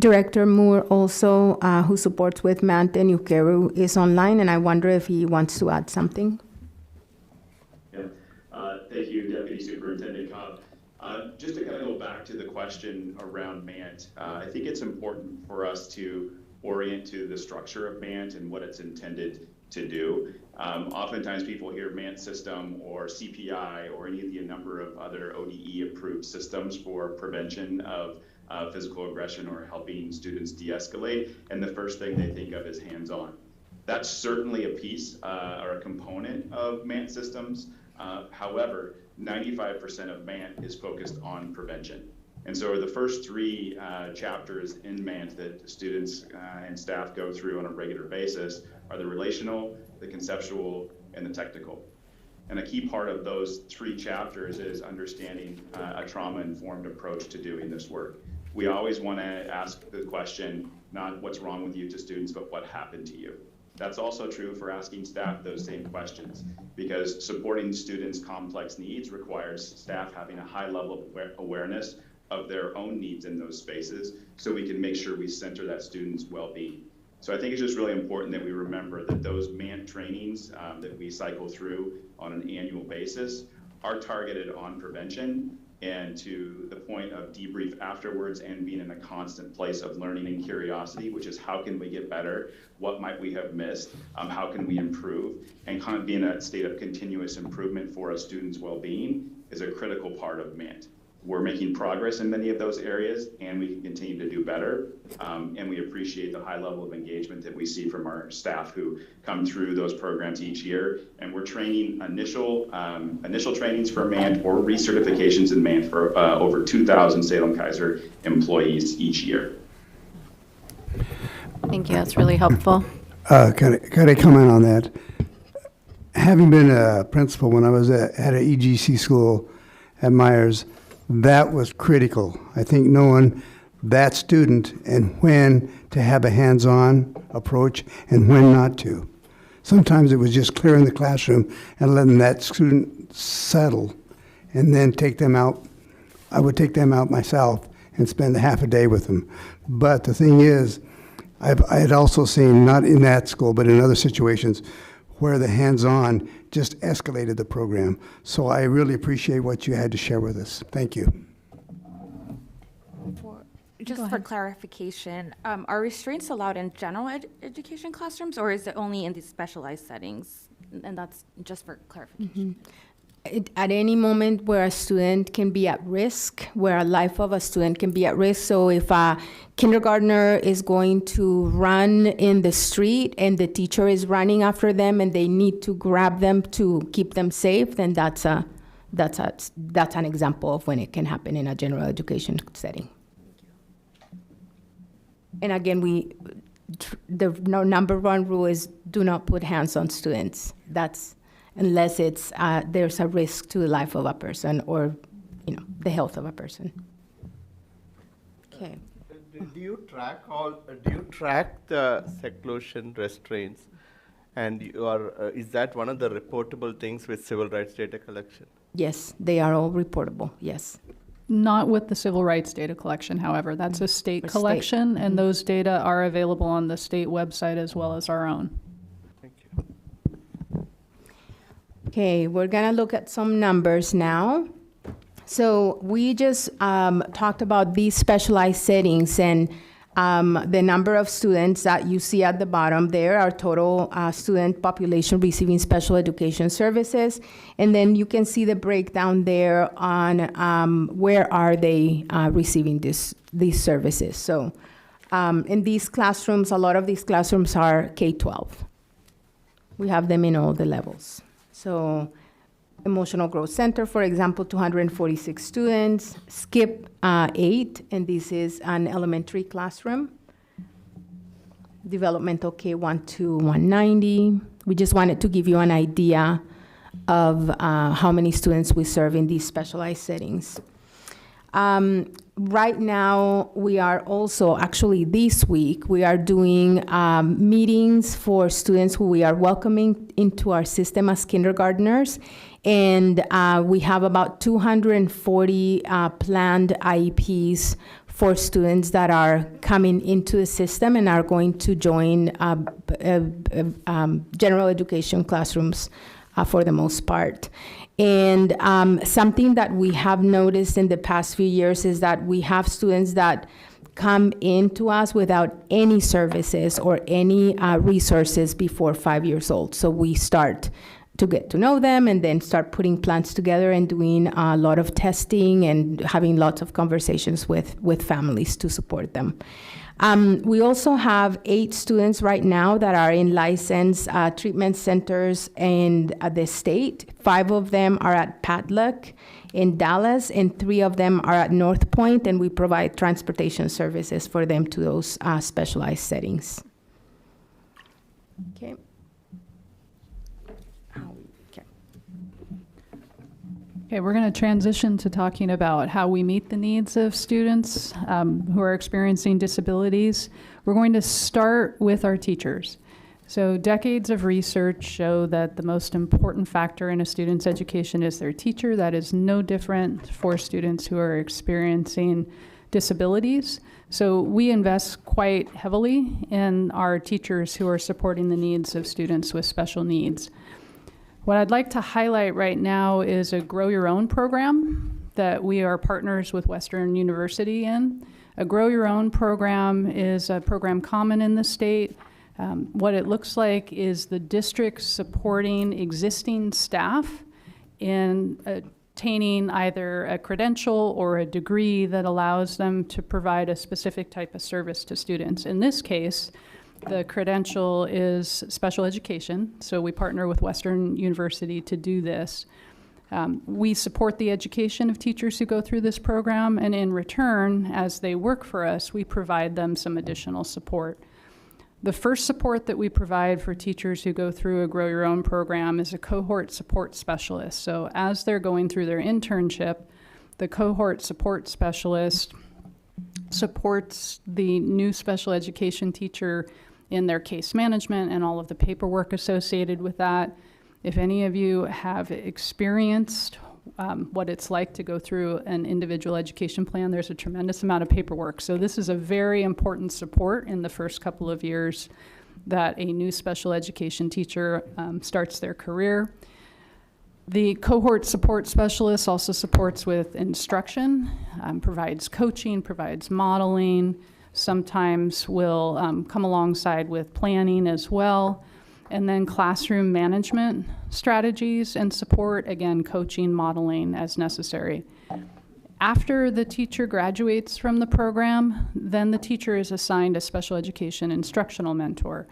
Director Moore also, who supports with MANT and UKERU, is online, and I wonder if he wants to add something. Thank you, Deputy Superintendent Cobb. Just to kind of go back to the question around MANT, I think it's important for us to orient to the structure of MANT and what it's intended to do. Oftentimes people hear MANT system or CPI or any of the number of other ODE approved systems for prevention of physical aggression or helping students de-escalate, and the first thing they think of is hands-on. That's certainly a piece or a component of MANT systems. However, 95% of MANT is focused on prevention. And so the first 3 chapters in MANT that students and staff go through on a regular basis are the relational, the conceptual, and the technical. And a key part of those 3 chapters is understanding a trauma-informed approach to doing this work. We always want to ask the question, not what's wrong with you to students, but what happened to you. That's also true for asking staff those same questions, because supporting students' complex needs requires staff having a high level of awareness of their own needs in those spaces, so we can make sure we center that student's well-being. So I think it's just really important that we remember that those MANT trainings that we cycle through on an annual basis are targeted on prevention, and to the point of debrief afterwards and being in a constant place of learning and curiosity, which is how can we get better, what might we have missed, how can we improve, and kind of be in that state of continuous improvement for a student's well-being is a critical part of MANT. We're making progress in many of those areas, and we can continue to do better. And we appreciate the high level of engagement that we see from our staff who come through those programs each year. And we're training initial trainings for MANT or recertifications in MANT for over 2,000 Salem-Keizer employees each year. Thank you. That's really helpful. Could I comment on that? Having been a principal when I was at an EGC school at Myers, that was critical. I think knowing that student and when to have a hands-on approach and when not to. Sometimes it was just clearing the classroom and letting that student settle and then take them out. I would take them out myself and spend a half a day with them. But the thing is, I had also seen, not in that school, but in other situations, where the hands-on just escalated the program. So I really appreciate what you had to share with us. Thank you. Just for clarification, are restraints allowed in general education classrooms, or is it only in these specialized settings? And that's just for clarification. At any moment where a student can be at risk, where a life of a student can be at risk. So if a kindergartner is going to run in the street and the teacher is running after them and they need to grab them to keep them safe, then that's an example of when it can happen in a general education setting. And again, the number one rule is do not put hands on students. That's unless it's there's a risk to the life of a person or, the health of a person. Okay. Do you track the seclusion restraints, and is that one of the reportable things with civil rights data collection? Yes, they are all reportable. Yes. Not with the civil rights data collection, however. That's a state For collection, state. and those data are available on the state website as well as our own. Thank you. Okay, we're gonna look at some numbers now. So we just talked about these specialized settings and the number of students that you see at the bottom there, our total student population receiving special education services. And then you can see the breakdown there on where are they receiving these services. So in these classrooms, a lot of these classrooms are K-12. We have them in all the levels. So Emotional Growth Center, for example, 246 students, SKIP 8, and this is an elementary classroom. Developmental K1 to 190. We just wanted to give you an idea of how many students we serve in these specialized settings. Right now, we are also, actually this week, we are doing meetings for students who we are welcoming into our system as kindergartners. And we have about 240 planned IEPs for students that are coming into the system and are going to join general education classrooms for the most part. And something that we have noticed in the past few years is that we have students that come into us without any services or any resources before 5 years old. So we start to get to know them and then start putting plans together and doing a lot of testing and having lots of conversations with families to support them. We also have 8 students right now that are in licensed treatment centers in the state. 5 of them are at Padlock in Dallas, and 3 of them are at North Point, and we provide transportation services for them to those specialized settings. Okay. Okay, we're going to transition to talking about how we meet the needs of students who are experiencing disabilities. We're going to start with our teachers. So decades of research show that the most important factor in a student's education is their teacher. That is no different for students who are experiencing disabilities. So we invest quite heavily in our teachers who are supporting the needs of students with special needs. What I'd like to highlight right now is a Grow Your Own program that we are partners with Western University in. A Grow Your Own program is a program common in the state. What it looks like is the district supporting existing staff in obtaining either a credential or a degree that allows them to provide a specific type of service to students. In this case, the credential is special education, so we partner with Western University to do this. We support the education of teachers who go through this program, and in return, as they work for us, we provide them some additional support. The first support that we provide for teachers who go through a Grow Your Own program is a cohort support specialist. So as they're going through their internship, the cohort support specialist supports the new special education teacher in their case management and all of the paperwork associated with that. If any of you have experienced what it's like to go through an individual education plan, there's a tremendous amount of paperwork. So this is a very important support in the first couple of years that a new special education teacher starts their career. The cohort support specialist also supports with instruction, provides coaching, provides modeling, sometimes will come alongside with planning as well, and then classroom management strategies and support, again, coaching, modeling as necessary. After the teacher graduates from the program, then the teacher is assigned a special education instructional mentor,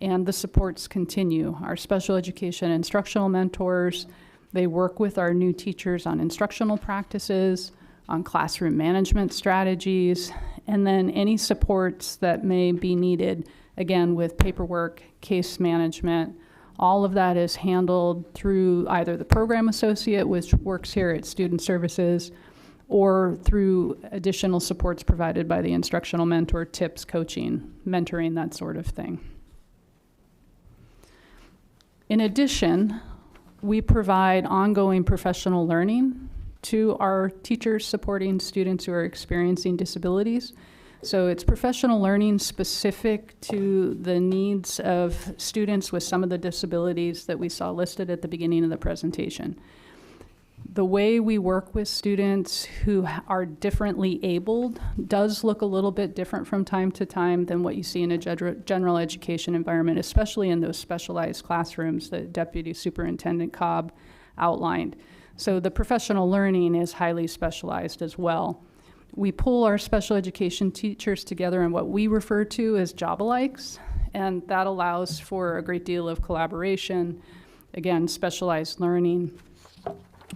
and the supports continue. Our special education instructional mentors, they work with our new teachers on instructional practices, on classroom management strategies, and then any supports that may be needed, again, with paperwork, case management. All of that is handled through either the program associate, which works here at Student Services, or through additional supports provided by the instructional mentor, tips, coaching, mentoring, that sort of thing. In addition, we provide ongoing professional learning to our teachers supporting students who are experiencing disabilities. So it's professional learning specific to the needs of students with some of the disabilities that we saw listed at the beginning of the presentation. The way we work with students who are differently abled does look a little bit different from time to time than what you see in a general education environment, especially in those specialized classrooms that Deputy Superintendent Cobb outlined. So the professional learning is highly specialized as well. We pull our special education teachers together in what we refer to as job-alikes, and that allows for a great deal of collaboration, again, specialized learning.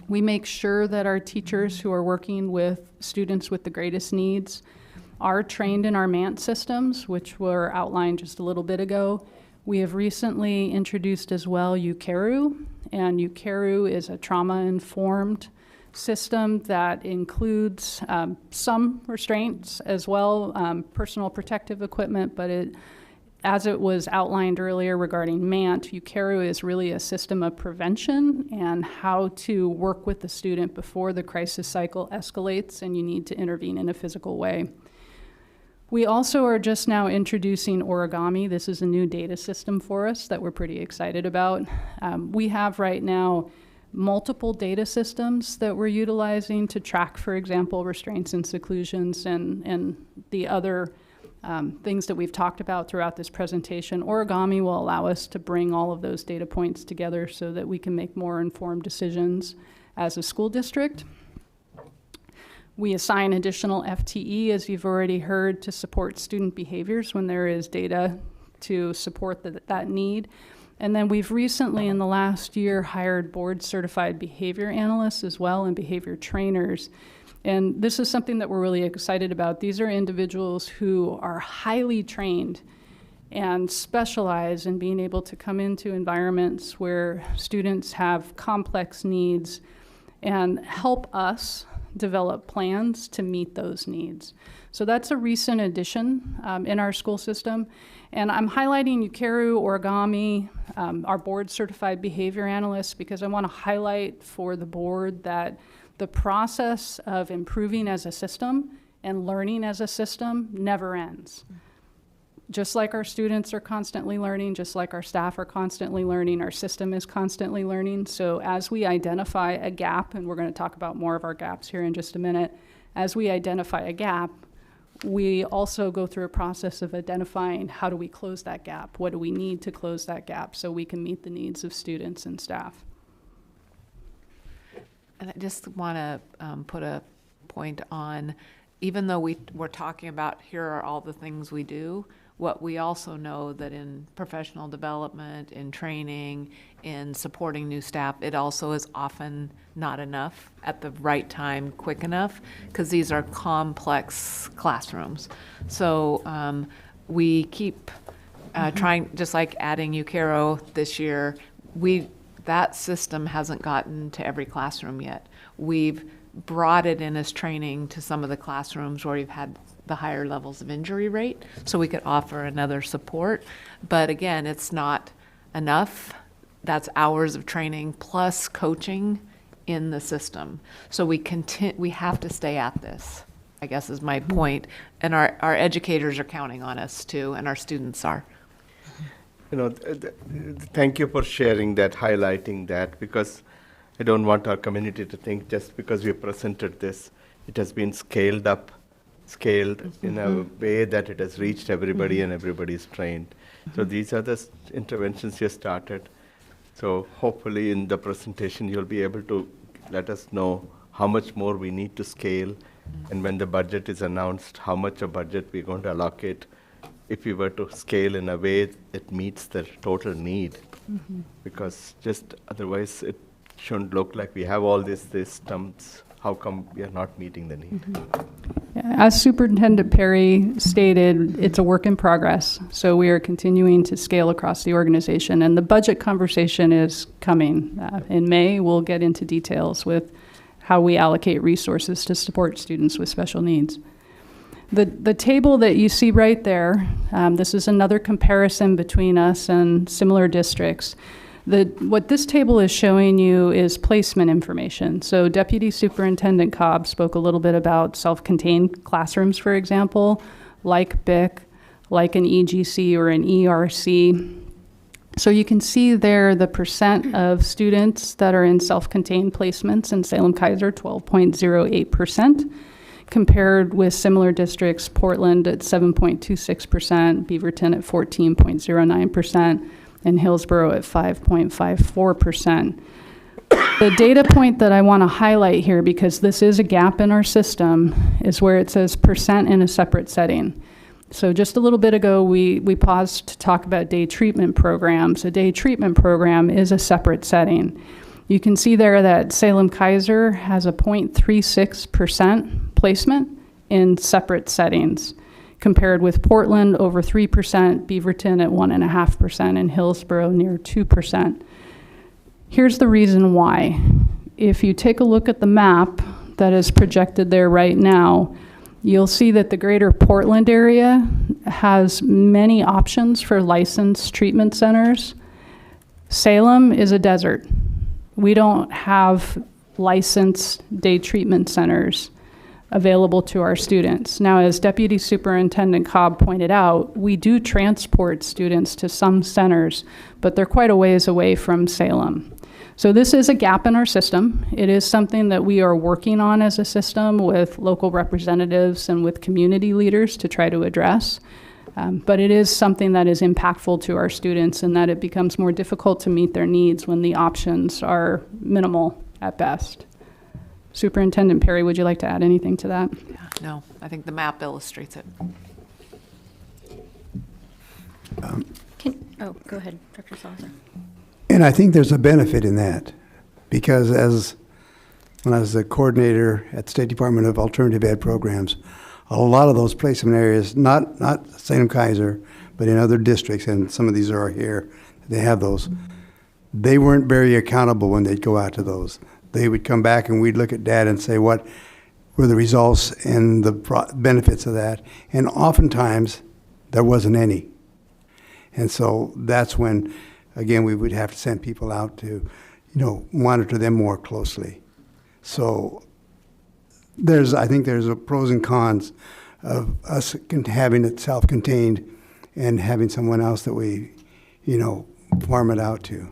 We make sure that our teachers who are working with students with the greatest needs are trained in our MANT systems, which were outlined just a little bit ago. We have recently introduced as well UCARU, and UCARU is a trauma-informed system that includes some restraints as well, personal protective equipment, but as it was outlined earlier regarding MANT, UCARU is really a system of prevention and how to work with the student before the crisis cycle escalates and you need to intervene in a physical way. We also are just now introducing Origami. This is a new data system for us that we're pretty excited about. We have right now multiple data systems that we're utilizing to track, for example, restraints and seclusions and the other things that we've talked about throughout this presentation. Origami will allow us to bring all of those data points together so that we can make more informed decisions as a school district. We assign additional FTE, as you've already heard, to support student behaviors when there is data to support that need. And then we've recently, in the last year, hired board-certified behavior analysts as well and behavior trainers. And this is something that we're really excited about. These are individuals who are highly trained and specialize in being able to come into environments where students have complex needs and help us develop plans to meet those needs. So that's a recent addition in our school system. And I'm highlighting Yukeru, Origami, our board certified behavior analysts, because I want to highlight for the board that the process of improving as a system and learning as a system never ends. Just like our students are constantly learning, just like our staff are constantly learning, our system is constantly learning. So as we identify a gap, and we're going to talk about more of our gaps here in just a minute, as we identify a gap, we also go through a process of identifying how do we close that gap? What do we need to close that gap so we can meet the needs of students and staff? And I just want to put a point on, even though we're talking about here are all the things we do, what we also know that in professional development, in training, in supporting new staff, it also is often not enough at the right time, quick enough, because these are complex classrooms. So we keep trying, just like adding Ukero this year, that system hasn't gotten to every classroom yet. We've brought it in as training to some of the classrooms where we've had the higher levels of injury rate, so we could offer another support. But again, it's not enough. That's hours of training plus coaching in the system. So we have to stay at this, I guess is my point. And our educators are counting on us too, and our students are. You know, thank you for sharing that, highlighting that, because I don't want our community to think just because we presented this, it has been scaled in a way that it has reached everybody and everybody is trained. So these are the interventions you started. So hopefully in the presentation you'll be able to let us know how much more we need to scale, and when the budget is announced, how much a budget we're going to allocate if we were to scale in a way that meets the total need. Because just otherwise it shouldn't look like we have all these systems. How come we are not meeting the need? As Superintendent Perry stated, it's a work in progress. So we are continuing to scale across the organization, and the budget conversation is coming. In May, we'll get into details with how we allocate resources to support students with special needs. The table that you see right there, this is another comparison between us and similar districts. What this table is showing you is placement information. So Deputy Superintendent Cobb spoke a little bit about self-contained classrooms, for example, like BIC, like an EGC or an ERC. So you can see there the percent of students that are in self-contained placements in Salem-Keizer, 12.08%, compared with similar districts, Portland at 7.26%, Beaverton at 14.09%, and Hillsborough at 5.54%. The data point that I want to highlight here, because this is a gap in our system, is where it says percent in a separate setting. So just a little bit ago, we paused to talk about day treatment programs. A day treatment program is a separate setting. You can see there that Salem-Keizer has a 0.36% placement in separate settings, compared with Portland over 3%, Beaverton at 1.5%, and Hillsborough near 2%. Here's the reason why. If you take a look at the map that is projected there right now, you'll see that the greater Portland area has many options for licensed treatment centers. Salem is a desert. We don't have licensed day treatment centers available to our students. Now, as Deputy Superintendent Cobb pointed out, we do transport students to some centers, but they're quite a ways away from Salem. So this is a gap in our system. It is something that we are working on as a system with local representatives and with community leaders to try to address. But it is something that is impactful to our students, and that it becomes more difficult to meet their needs when the options are minimal at best. Superintendent Perry, would you like to add anything to that? Yeah, no, I think the map illustrates it. Go ahead, Dr. Salazar. And I think there's a benefit in that, because when I was the coordinator at the State Department of Alternative Ed Programs, a lot of those placement areas, not Salem-Keizer, but in other districts, and some of these are here, they have those, they weren't very accountable when they'd go out to those. They would come back and we'd look at data and say, what were the results and the benefits of that. And oftentimes, there wasn't any. And so that's when, again, we would have to send people out to, monitor them more closely. So I think there's a pros and cons of us having it self-contained and having someone else that we, farm it out to.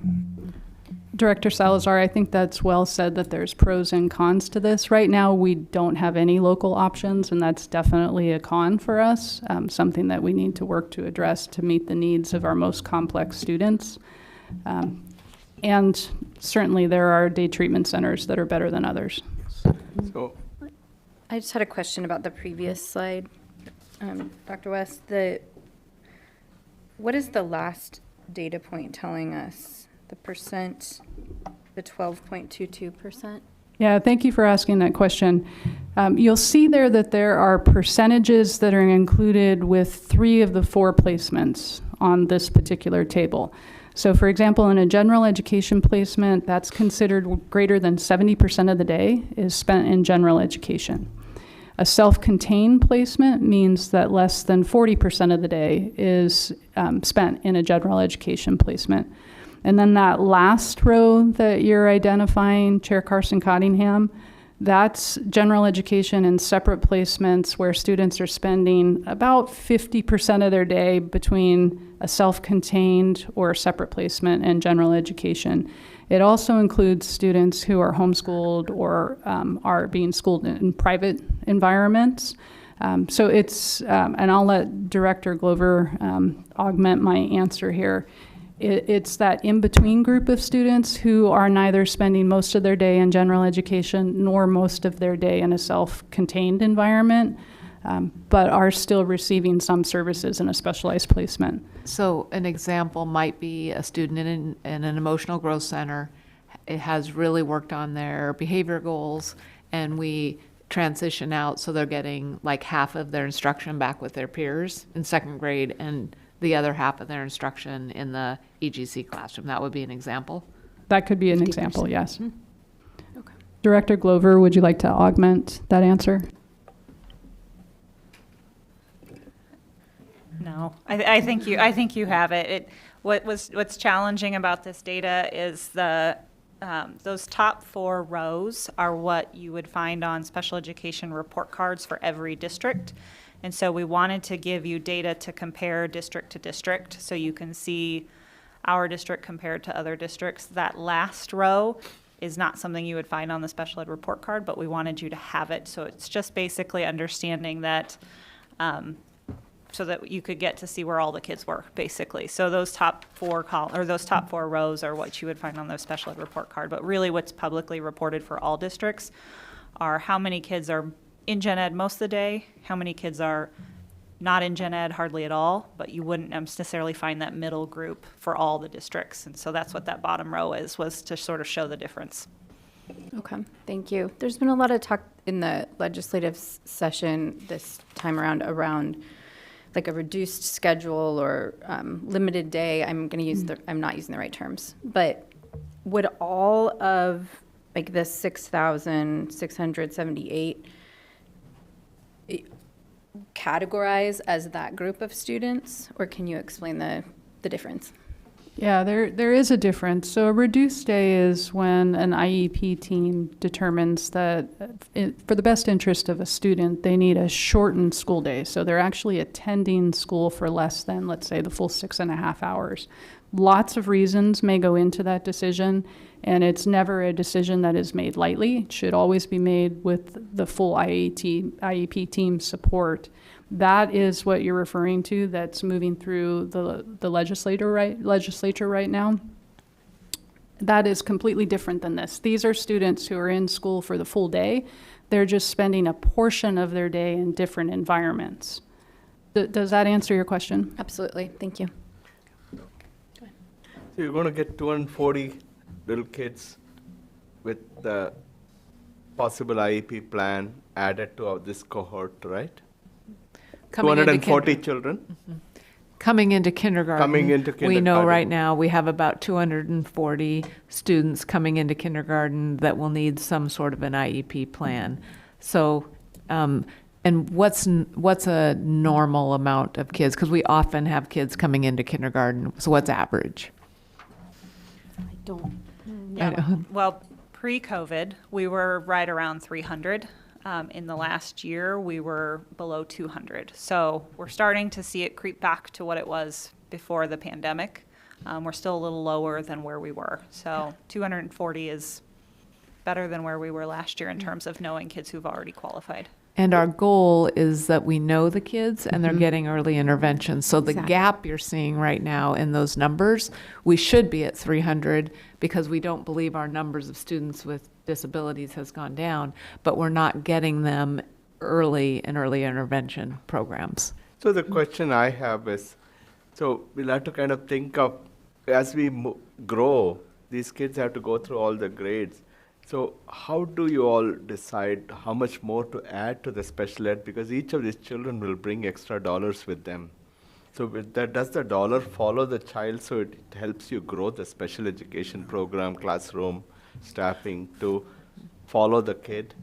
Director Salazar, I think that's well said that there's pros and cons to this. Right now, we don't have any local options, and that's definitely a con for us, something that we need to work to address to meet the needs of our most complex students. And certainly there are day treatment centers that are better than others. So, I just had a question about the previous slide. Dr. West, what is the last data point telling us? The percent, the 12.22%? Yeah, thank you for asking that question. You'll see there that there are percentages that are included with 3 of the 4 placements on this particular table. So for example, in a general education placement, that's considered greater than 70% of the day is spent in general education. A self-contained placement means that less than 40% of the day is spent in a general education placement. And then that last row that you're identifying, Chair Carson-Cottingham, that's general education and separate placements where students are spending about 50% of their day between a self-contained or a separate placement and general education. It also includes students who are homeschooled or are being schooled in private environments. So it's, and I'll let Director Glover augment my answer here. It's that in-between group of students who are neither spending most of their day in general education nor most of their day in a self-contained environment, but are still receiving some services in a specialized placement. So an example might be a student in an emotional growth center. It has really worked on their behavior goals, and we transition out so they're getting like half of their instruction back with their peers in 2nd grade and the other half of their instruction in the EGC classroom. That would be an example. That could be an example, yes. Okay. Director Glover, would you like to augment that answer? No, I think you have it. What's challenging about this data is those top 4 rows are what you would find on special education report cards for every district. And so we wanted to give you data to compare district to district so you can see our district compared to other districts. That last row is not something you would find on the special ed report card, but we wanted you to have it. So it's just basically understanding that so that you could get to see where all the kids were, basically. So those top 4 those top 4 rows are what you would find on the special ed report card. But really what's publicly reported for all districts are how many kids are in gen ed most of the day, how many kids are not in gen ed hardly at all, but you wouldn't necessarily find that middle group for all the districts. And so that's what that bottom row was to sort of show the difference. Okay, thank you. There's been a lot of talk in the legislative session this time around like a reduced schedule or limited day. I'm not using the right terms, but would all of like the 6,678 categorize as that group of students, or can you explain the difference? Yeah, there is a difference. So a reduced day is when an IEP team determines that for the best interest of a student, they need a shortened school day. So they're actually attending school for less than, let's say, the full 6.5 hours. Lots of reasons may go into that decision, and it's never a decision that is made lightly. It should always be made with the full IEP team support. That is what you're referring to that's moving through the legislature right now. That is completely different than this. These are students who are in school for the full day. They're just spending a portion of their day in different environments. Does that answer your question? Absolutely, thank you. So you're going to get 240 little kids with the possible IEP plan added to this cohort, right? 240 children? Mm-hmm. Coming into kindergarten. Coming into We know kindergarten. right now we have about 240 students coming into kindergarten that will need some sort of an IEP plan. So, and what's a normal amount of kids? Because we often have kids coming into kindergarten. So what's average? Yeah, well, pre-COVID, we were right around 300. In the last year, we were below 200. So we're starting to see it creep back to what it was before the pandemic. We're still a little lower than where we were. So 240 is better than where we were last year in terms of knowing kids who've already qualified. And our goal is that we know the kids and they're getting early intervention. So the Exactly. gap you're seeing right now in those numbers, we should be at 300 because we don't believe our numbers of students with disabilities has gone down, but we're not getting them early in early intervention programs. So the question I have is, so we'll have to kind of think of, as we grow, these kids have to go through all the grades. So how do you all decide how much more to add to the special ed? Because each of these children will bring extra dollars with them. So with that, does the dollar follow the child so it helps you grow the special education program, classroom, staffing to follow the kid?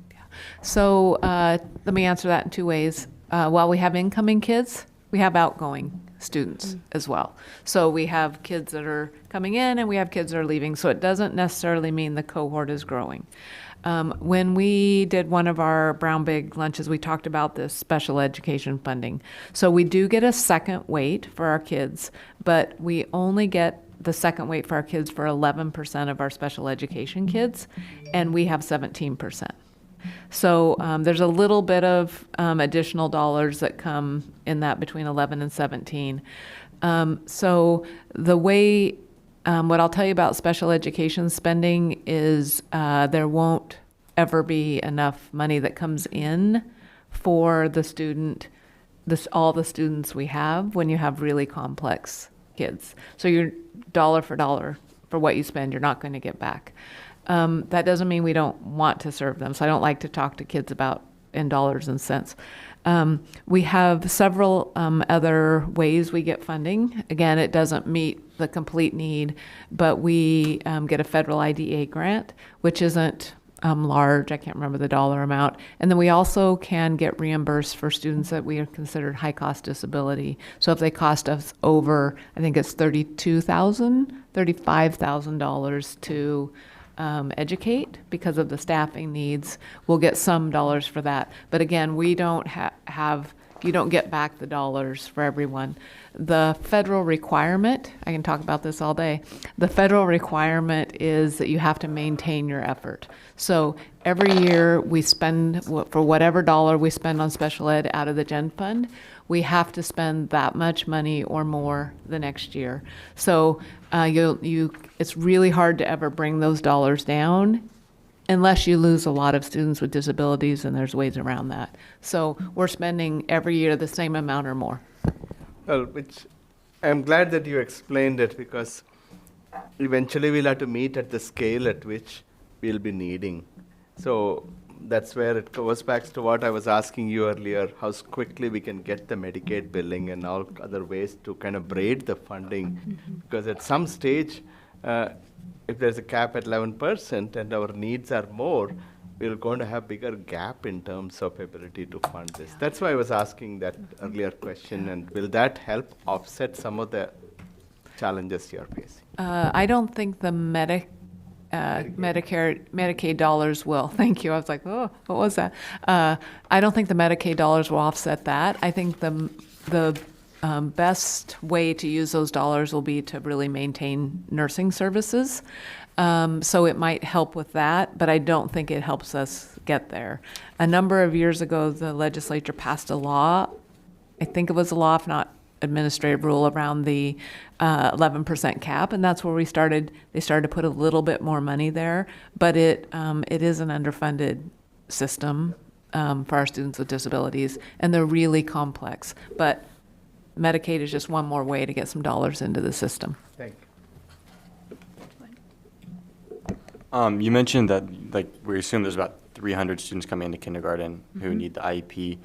So let me answer that in two ways. While we have incoming kids, we have outgoing students as well. So we have kids that are coming in and we have kids that are leaving. So it doesn't necessarily mean the cohort is growing. When we did one of our Brown Big lunches, we talked about this special education funding. So we do get a second weight for our kids, but we only get the second weight for our kids for 11% of our special education kids, and we have 17%. So there's a little bit of additional dollars that come in that between 11 and 17. So the way, what I'll tell you about special education spending is there won't ever be enough money that comes in for the student, all the students we have when you have really complex kids. So you're dollar for what you spend, you're not going to get back. That doesn't mean we don't want to serve them. So I don't like to talk to kids about in dollars and cents. We have several other ways we get funding. Again, it doesn't meet the complete need, but we get a federal IDA grant, which isn't large. I can't remember the dollar amount. And then we also can get reimbursed for students that we are considered high cost disability. So if they cost us over, I think it's $35,000 to educate because of the staffing needs, we'll get some dollars for that. But again, we don't you don't get back the dollars for everyone. The federal requirement, I can talk about this all day, the federal requirement is that you have to maintain your effort. So every year we spend, for whatever dollar we spend on special ed out of the Gen Fund, we have to spend that much money or more the next year. So it's really hard to ever bring those dollars down unless you lose a lot of students with disabilities, and there's ways around that. So we're spending every year the same amount or more. Well, which I'm glad that you explained it, because eventually we'll have to meet at the scale at which we'll be needing. So that's where it goes back to what I was asking you earlier, how quickly we can get the Medicaid billing and all other ways to kind of braid the funding. Because at some stage, if there's a cap at 11% and our needs are more, we're going to have bigger gap in terms of ability to fund this. That's why I was asking that earlier question, and will that help offset some of the challenges you're facing? I don't think the Medicaid dollars will. Thank you. I was like, oh, what was that? I don't think the Medicaid dollars will offset that. I think the best way to use those dollars will be to really maintain nursing services. So it might help with that, but I don't think it helps us get there. A number of years ago, the legislature passed a law. I think it was a law, if not administrative rule, around the 11% cap, and that's where they started to put a little bit more money there, but it is an underfunded system for our students with disabilities, and they're really complex. But Medicaid is just one more way to get some dollars into the system. Thank you. You mentioned that, like, we assume there's about 300 students coming into kindergarten who need the IEP.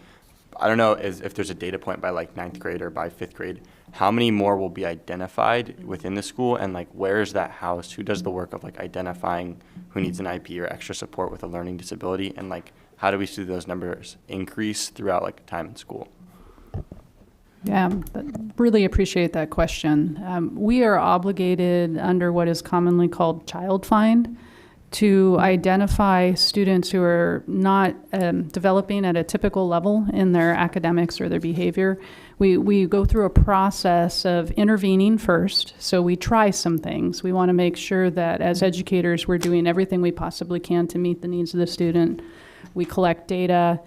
I don't know if there's a data point by like 9th grade or by 5th grade, how many more will be identified within the school, and like where is that housed? Who does the work of like identifying who needs an IEP or extra support with a learning disability, and like how do we see those numbers increase throughout like time in school? Yeah, but really appreciate that question. We are obligated under what is commonly called child find to identify students who are not developing at a typical level in their academics or their behavior. We go through a process of intervening first. So we try some things. We want to make sure that as educators, we're doing everything we possibly can to meet the needs of the student. We collect data.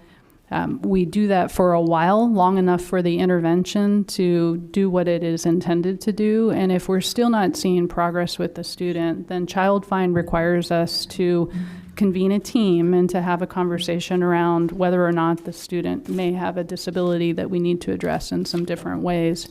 We do that for a while, long enough for the intervention to do what it is intended to do. And if we're still not seeing progress with the student, then Child Find requires us to convene a team and to have a conversation around whether or not the student may have a disability that we need to address in some different ways.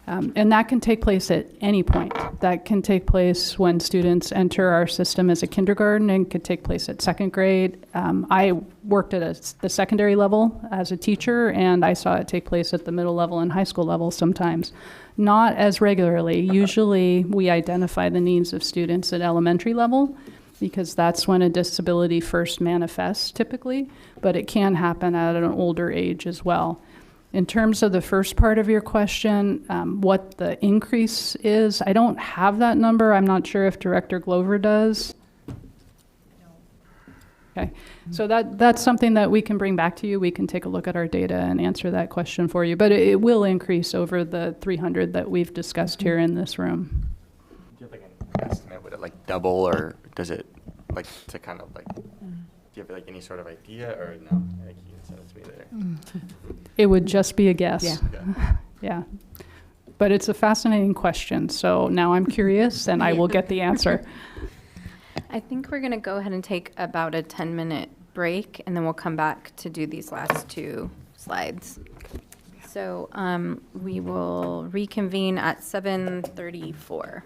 And that can take place at any point. That can take place when students enter our system as a kindergarten, and could take place at second grade. I worked at the secondary level as a teacher, and I saw it take place at the middle level and high school level sometimes. Not as regularly. Usually we identify the needs of students at elementary level, because that's when a disability first manifests typically, but it can happen at an older age as well. In terms of the first part of your question, what the increase is, I don't have that number. I'm not sure if Director Glover does. Okay, so that's something that we can bring back to you. We can take a look at our data and answer that question for you. But it will increase over the 300 that we've discussed here in this room. Do you have like an estimate? Would it like double, or does it like to kind of like, do you have like any sort of idea, or no? Like you can send it to me later. It would just be a guess. Yeah. Okay. Yeah. But it's a fascinating question. So now I'm curious and I will get the answer. I think we're going to go ahead and take about a 10-minute break, and then we'll come back to do these last two slides. So we will reconvene at 7:34.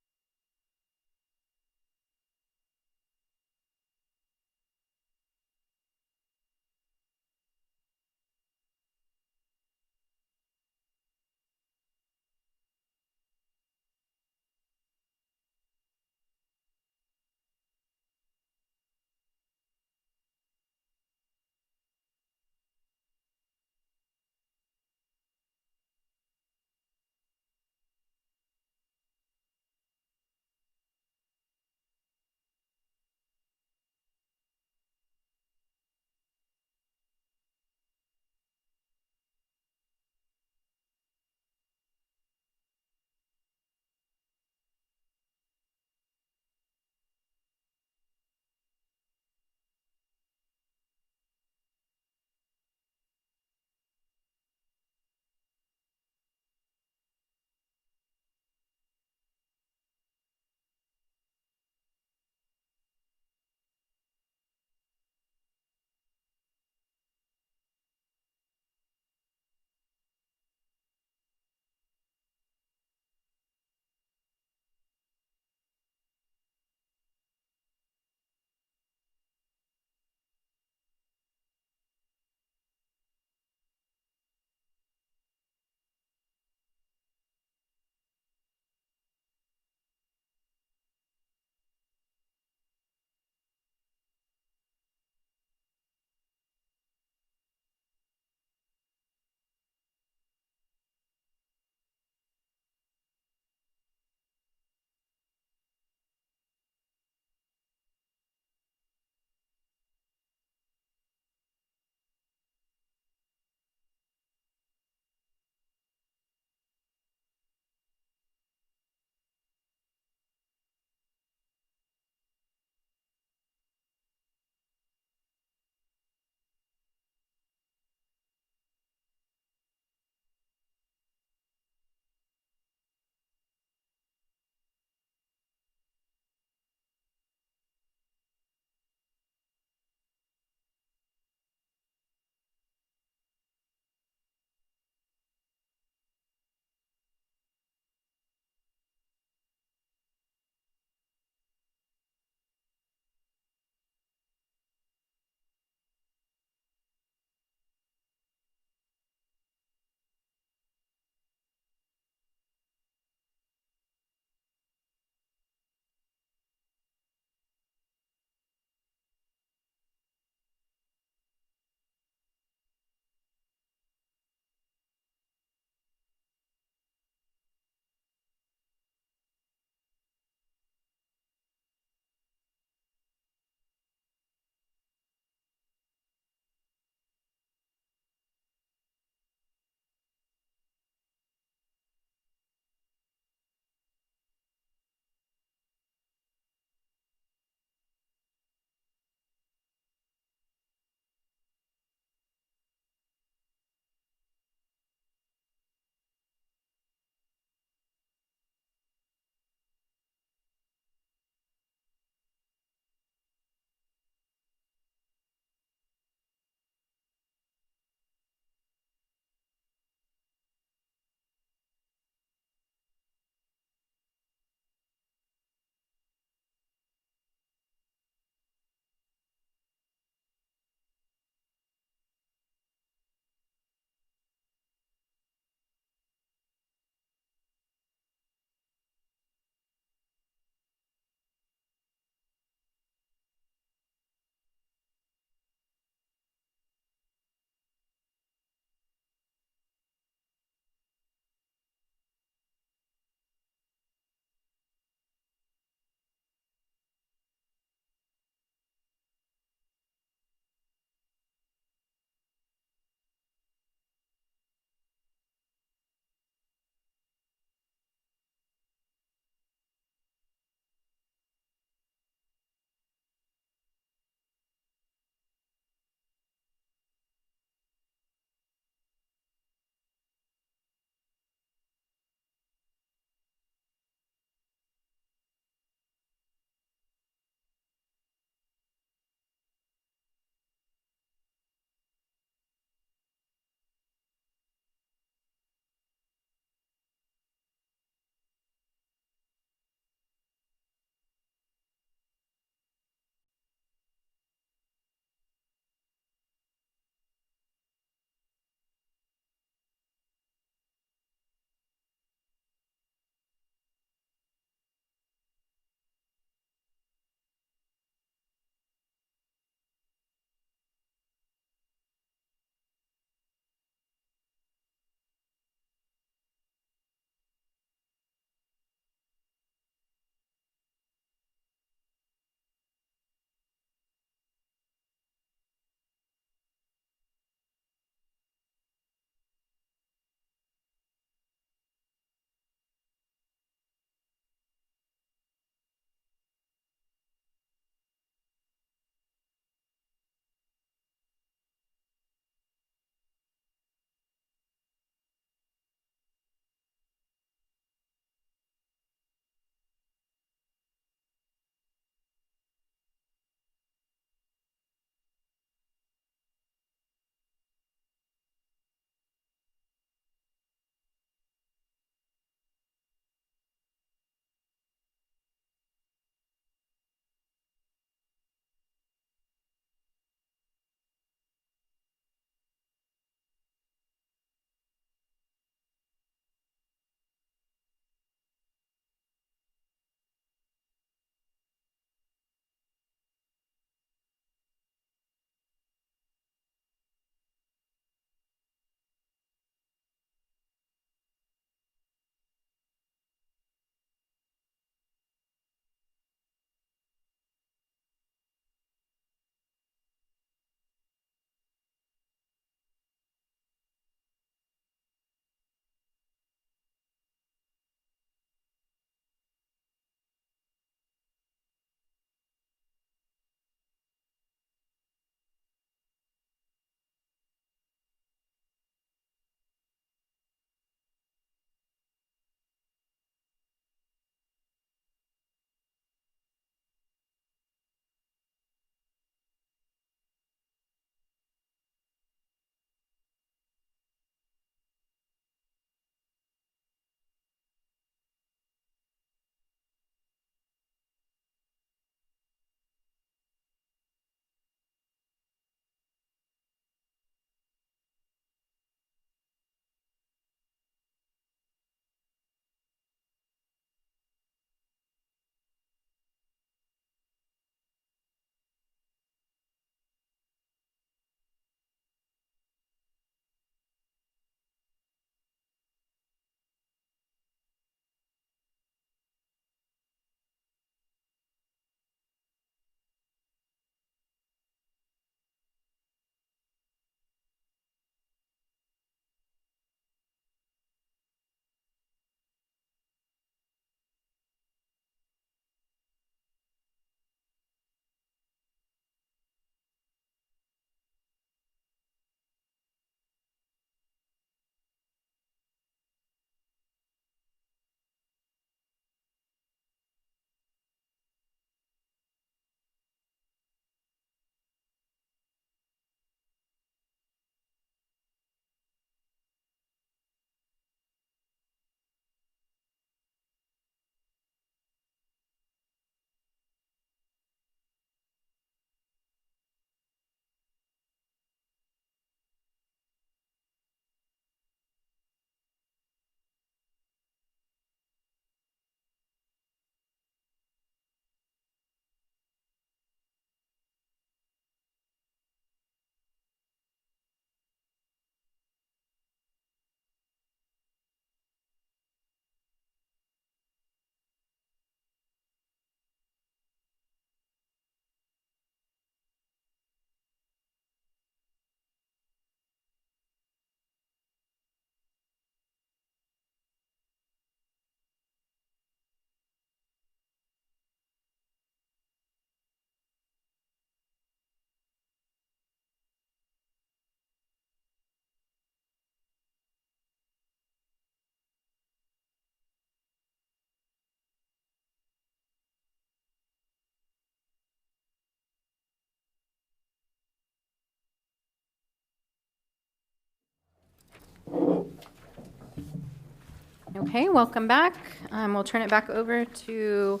Okay, welcome back. We'll turn it back over to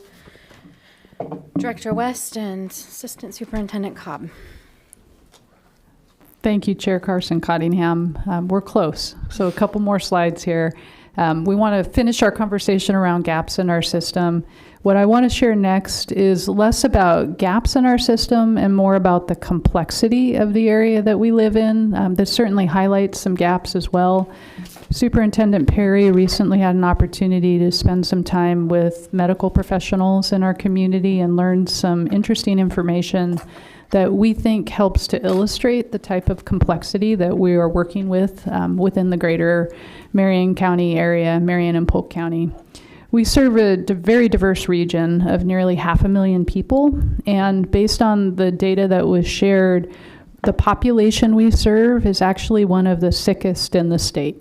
Director West and Assistant Superintendent Cobb. Thank you, Chair Carson Cottingham. We're close, so a couple more slides here. We want to finish our conversation around gaps in our system. What I want to share next is less about gaps in our system and more about the complexity of the area that we live in. This certainly highlights some gaps as well. Superintendent Perry recently had an opportunity to spend some time with medical professionals in our community and learn some interesting information that we think helps to illustrate the type of complexity that we are working with within the greater Marion County area, Marion and Polk County. We serve a very diverse region of nearly 500,000 people, and based on the data that was shared, the population we serve is actually one of the sickest in the state.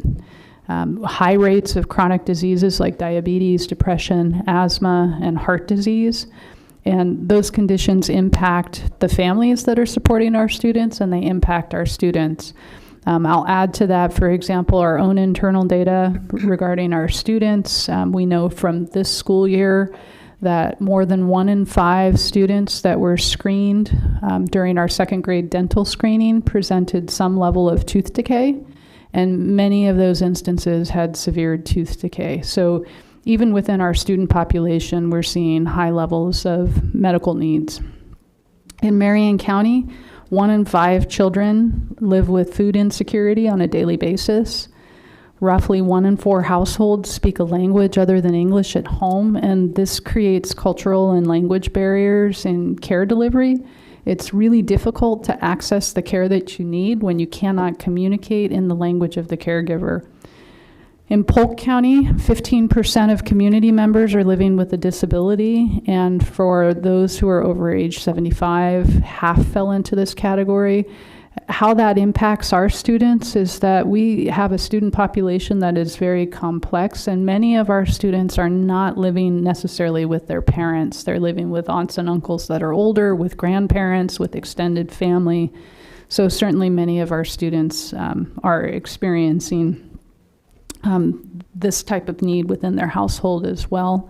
High rates of chronic diseases like diabetes, depression, asthma, and heart disease. And those conditions impact the families that are supporting our students, and they impact our students. I'll add to that, for example, our own internal data regarding our students. We know from this school year that more than 1 in 5 students that were screened during our second grade dental screening presented some level of tooth decay, and many of those instances had severe tooth decay. So even within our student population, we're seeing high levels of medical needs. In Marion County, 1 in 5 children live with food insecurity on a daily basis. Roughly 1 in 4 households speak a language other than English at home, and this creates cultural and language barriers in care delivery. It's really difficult to access the care that you need when you cannot communicate in the language of the caregiver. In Polk County, 15% of community members are living with a disability, and for those who are over age 75, half fell into this category. How that impacts our students is that we have a student population that is very complex, and many of our students are not living necessarily with their parents. They're living with aunts and uncles that are older, with grandparents, with extended family. So certainly many of our students are experiencing this type of need within their household as well.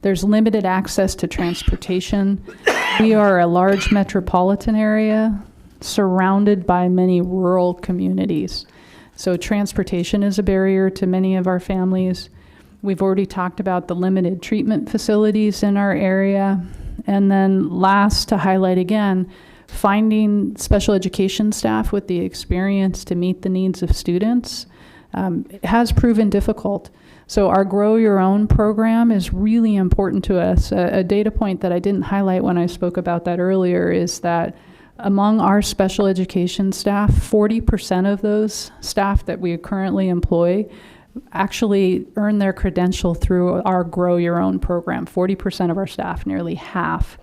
There's limited access to transportation. We are a large metropolitan area surrounded by many rural communities. So transportation is a barrier to many of our families. We've already talked about the limited treatment facilities in our area. And then last, to highlight again, finding special education staff with the experience to meet the needs of students it has proven difficult. So our Grow Your Own program is really important to us. A data point that I didn't highlight when I spoke about that earlier is that among our special education staff, 40% of those staff that we currently employ actually earn their credential through our Grow Your Own program. 40% of our staff, nearly half.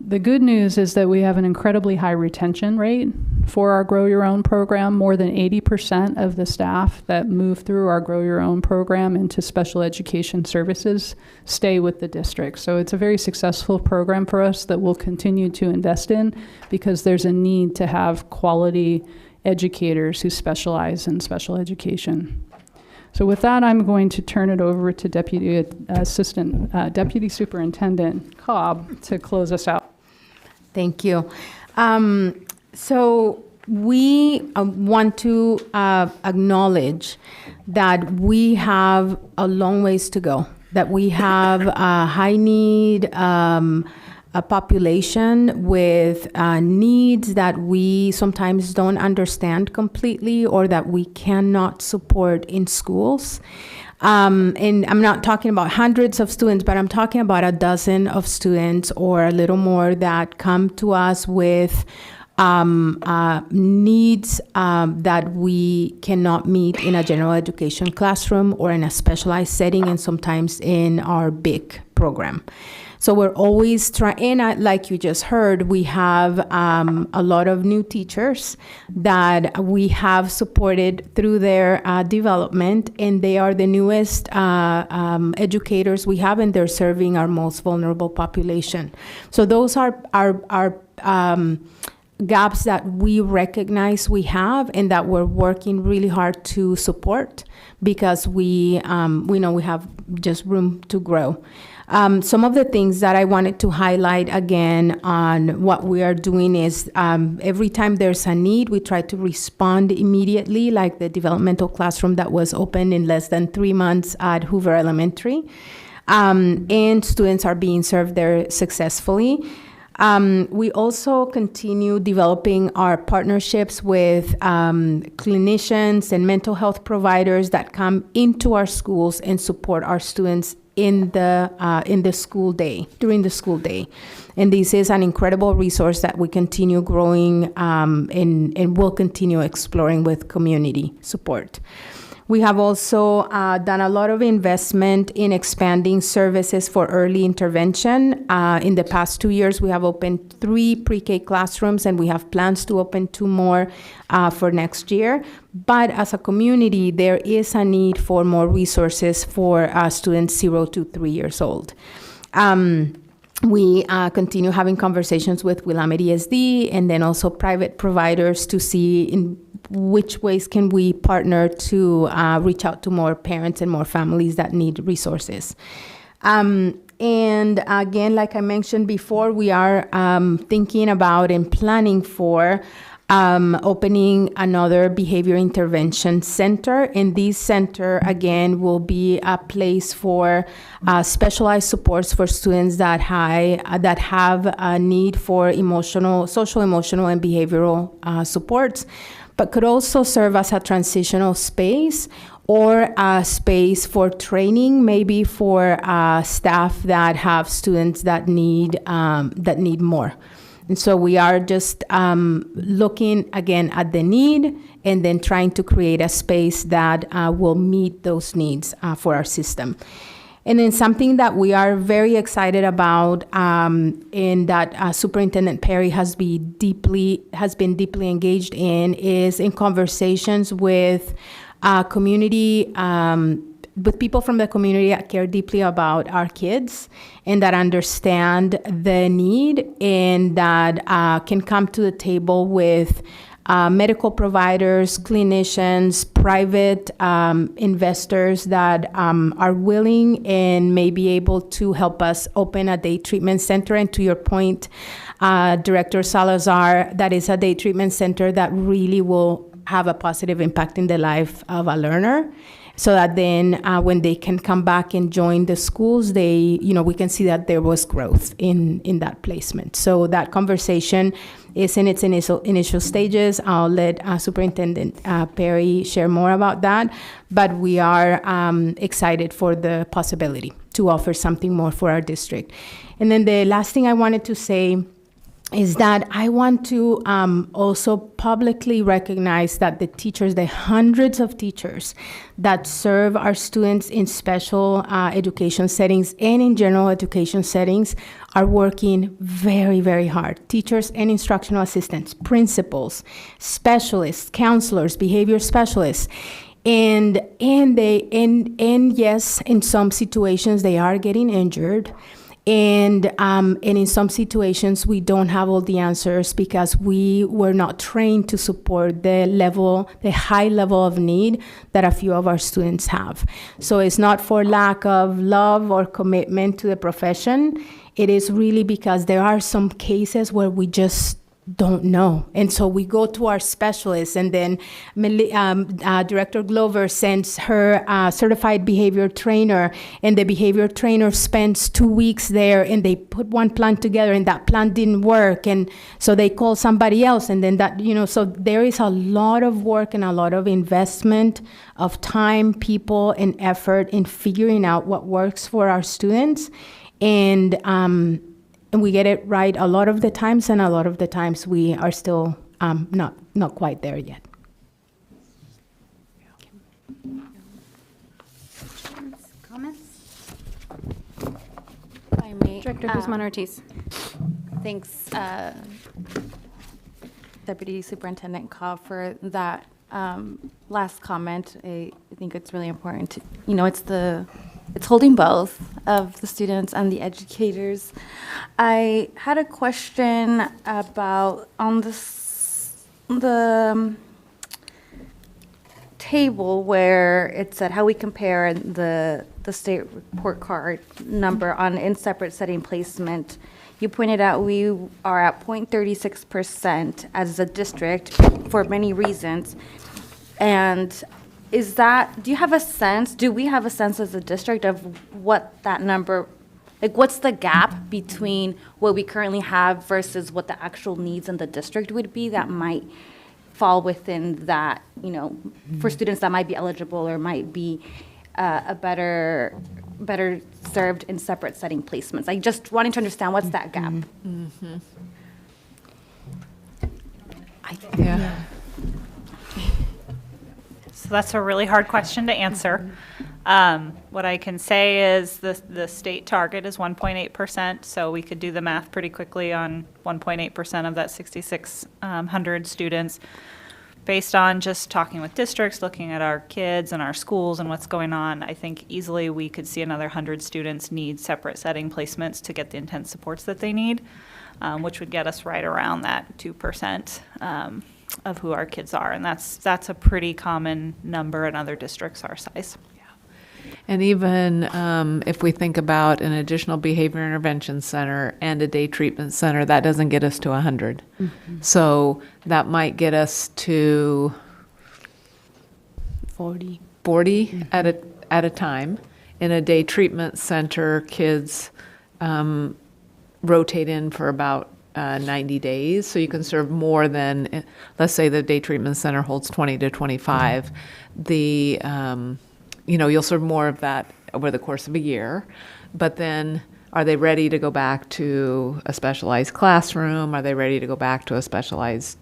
The good news is that we have an incredibly high retention rate for our Grow Your Own program. More than 80% of the staff that move through our Grow Your Own program into special education services stay with the district. So it's a very successful program for us that we'll continue to invest in because there's a need to have quality educators who specialize in special education. So with that, I'm going to turn it over to Deputy Superintendent Cobb to close us out. Thank you. So we want to acknowledge that we have a long ways to go, that we have a high need, a population with needs that we sometimes don't understand completely or that we cannot support in schools. And I'm not talking about hundreds of students, but I'm talking about a dozen of students or a little more that come to us with needs that we cannot meet in a general education classroom or in a specialized setting, and sometimes in our big program. So we're always trying, and like you just heard, we have a lot of new teachers that we have supported through their development, and they are the newest educators we have, and they're serving our most vulnerable population. So those are gaps that we recognize we have and that we're working really hard to support because we know we have just room to grow. Some of the things that I wanted to highlight again on what we are doing is every time there's a need, we try to respond immediately, like the developmental classroom that was opened in less than 3 months at Hoover Elementary. And students are being served there successfully. We also continue developing our partnerships with clinicians and mental health providers that come into our schools and support our students in the school day, during the school day. And this is an incredible resource that we continue growing and will continue exploring with community support. We have also done a lot of investment in expanding services for early intervention. In the past 2 years, we have opened 3 pre-K classrooms, and we have plans to open 2 more for next year. But as a community, there is a need for more resources for students 0 to 3 years old. We continue having conversations with Willamette ESD and then also private providers to see in which ways can we partner to reach out to more parents and more families that need resources. And again, like I mentioned before, we are thinking about and planning for opening another behavior intervention center. And this center, again, will be a place for specialized supports for students that have a need for social, emotional, and behavioral supports, but could also serve as a transitional space or a space for training, maybe for staff that have students that need more. And so we are just looking again at the need and then trying to create a space that will meet those needs for our system. And then something that we are very excited about and that Superintendent Perry has been deeply engaged in is in conversations with community, with people from the community that care deeply about our kids and that understand the need and that can come to the table with medical providers, clinicians, private investors that are willing and may be able to help us open a day treatment center. And to your point, Director Salazar, that is a day treatment center that really will have a positive impact in the life of a learner. So that then when they can come back and join the schools, we can see that there was growth in that placement. So that conversation is in its initial stages. I'll let Superintendent Perry share more about that. But we are excited for the possibility to offer something more for our district. And then the last thing I wanted to say is that I want to also publicly recognize that the hundreds of teachers that serve our students in special education settings and in general education settings are working very, very hard. Teachers and instructional assistants, principals, specialists, counselors, behavior specialists. And yes, in some situations they are getting injured. And in some situations, we don't have all the answers because we were not trained to support the high level of need that a few of our students have. So it's not for lack of love or commitment to the profession. It is really because there are some cases where we just don't know. And so we go to our specialists, and then Director Glover sends her certified behavior trainer, and the behavior trainer spends 2 weeks there, and they put one plan together, and that plan didn't work, and so they call somebody else, and then so there is a lot of work and a lot of investment of time, people, and effort in figuring out what works for our students. And we get it right a lot of the times, and a lot of the times we are still not quite there yet. Comments? I may, Director Guzman-Ortiz. Thanks, Deputy Superintendent Cobb, for that last comment. I think it's really important. It's the it's holding both of the students and the educators. I had a question about on the table where it said how we compare the state report card number on in separate setting placement. You pointed out we are at 0.36% as a district for many reasons. And do we have a sense as a district of what that number, like what's the gap between what we currently have versus what the actual needs in the district would be that might fall within that, for students that might be eligible or might be a better served in separate setting placements? Like just wanting to understand what's that gap. Yeah. So that's a really hard question to answer. What I can say is the state target is 1.8%, so we could do the math pretty quickly on 1.8% of that 6,600 students. Based on just talking with districts, looking at our kids and our schools and what's going on, I think easily we could see another 100 students need separate setting placements to get the intense supports that they need, which would get us right around that 2% of who our kids are. And that's a pretty common number in other districts our size. And even if we think about an additional behavior intervention center and a day treatment center, that doesn't get us to 100. So that might get us to 40 at a time. In a day treatment center, kids rotate in for about 90 days, so you can serve more than, let's say the day treatment center holds 20 to 25. You'll serve more of that over the course of a year, but then are they ready to go back to a specialized classroom? Are they ready to go back to a specialized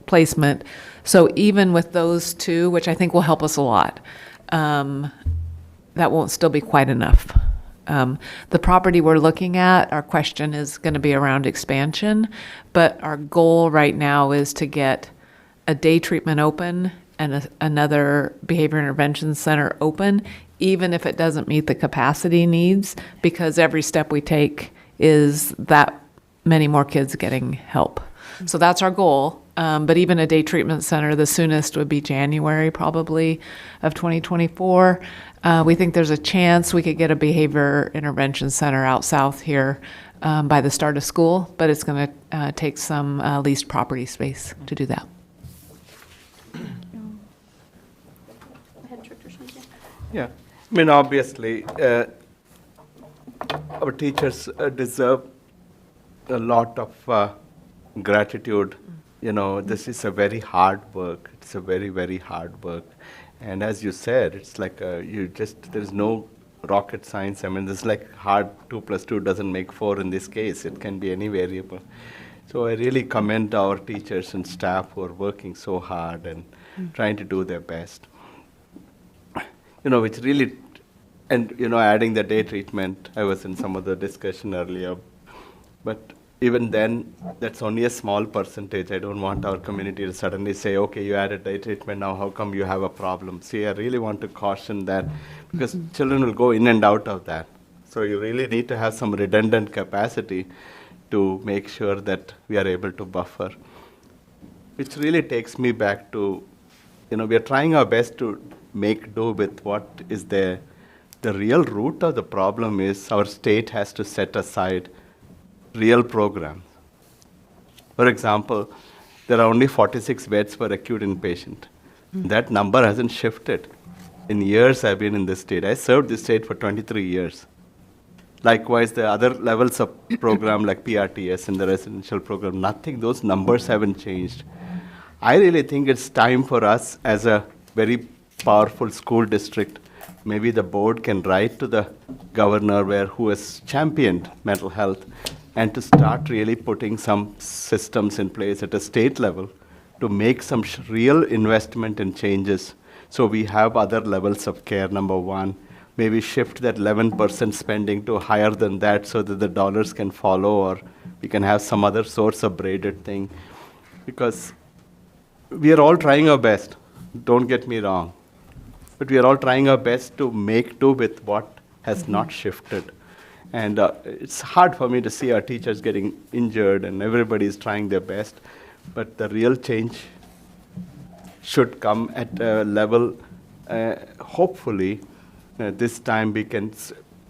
placement? So even with those two, which I think will help us a lot, that won't still be quite enough. The property we're looking at, our question is going to be around expansion, but our goal right now is to get a day treatment open and another behavior intervention center open, even if it doesn't meet the capacity needs, because every step we take is that many more kids getting help. So that's our goal. But even a day treatment center, the soonest would be January probably of 2024. We think there's a chance we could get a behavior intervention center out south here by the start of school, but it's going to take some leased property space to do that. Yeah, I mean, obviously, our teachers deserve a lot of gratitude. This is a very hard work. It's a very, very hard work. And as you said, it's like there's no rocket science. I mean, it's like hard 2 + 2 doesn't make 4 in this case. It can be any variable. So I really commend our teachers and staff who are working so hard and trying to do their best. Which really, and adding the day treatment, I was in some of the discussion earlier, but even then, that's only a small percentage. I don't want our community to suddenly say, okay, you added day treatment, now how come you have a problem? See, I really want to caution that, because children will go in and out of that. So you really need to have some redundant capacity to make sure that we are able to buffer. Which really takes me back to, we are trying our best to make do with what is there. The real root of the problem is our state has to set aside real programs. For example, there are only 46 beds for acute inpatient. That number hasn't shifted. In years I've been in this state. I served this state for 23 years. Likewise, the other levels of program like PRTS and the residential program, nothing, those numbers haven't changed. I really think it's time for us as a very powerful school district, maybe the board can write to the governor who has championed mental health, and to start really putting some systems in place at a state level to make some real investment in changes so we have other levels of care, number one. Maybe shift that 11% spending to higher than that so that the dollars can follow, or we can have some other source of braided thing. Because we are all trying our best, don't get me wrong. but we are all trying our best to make do with what has not shifted. And it's hard for me to see our teachers getting injured and everybody is trying their best, but the real change should come at a level, hopefully, this time we can,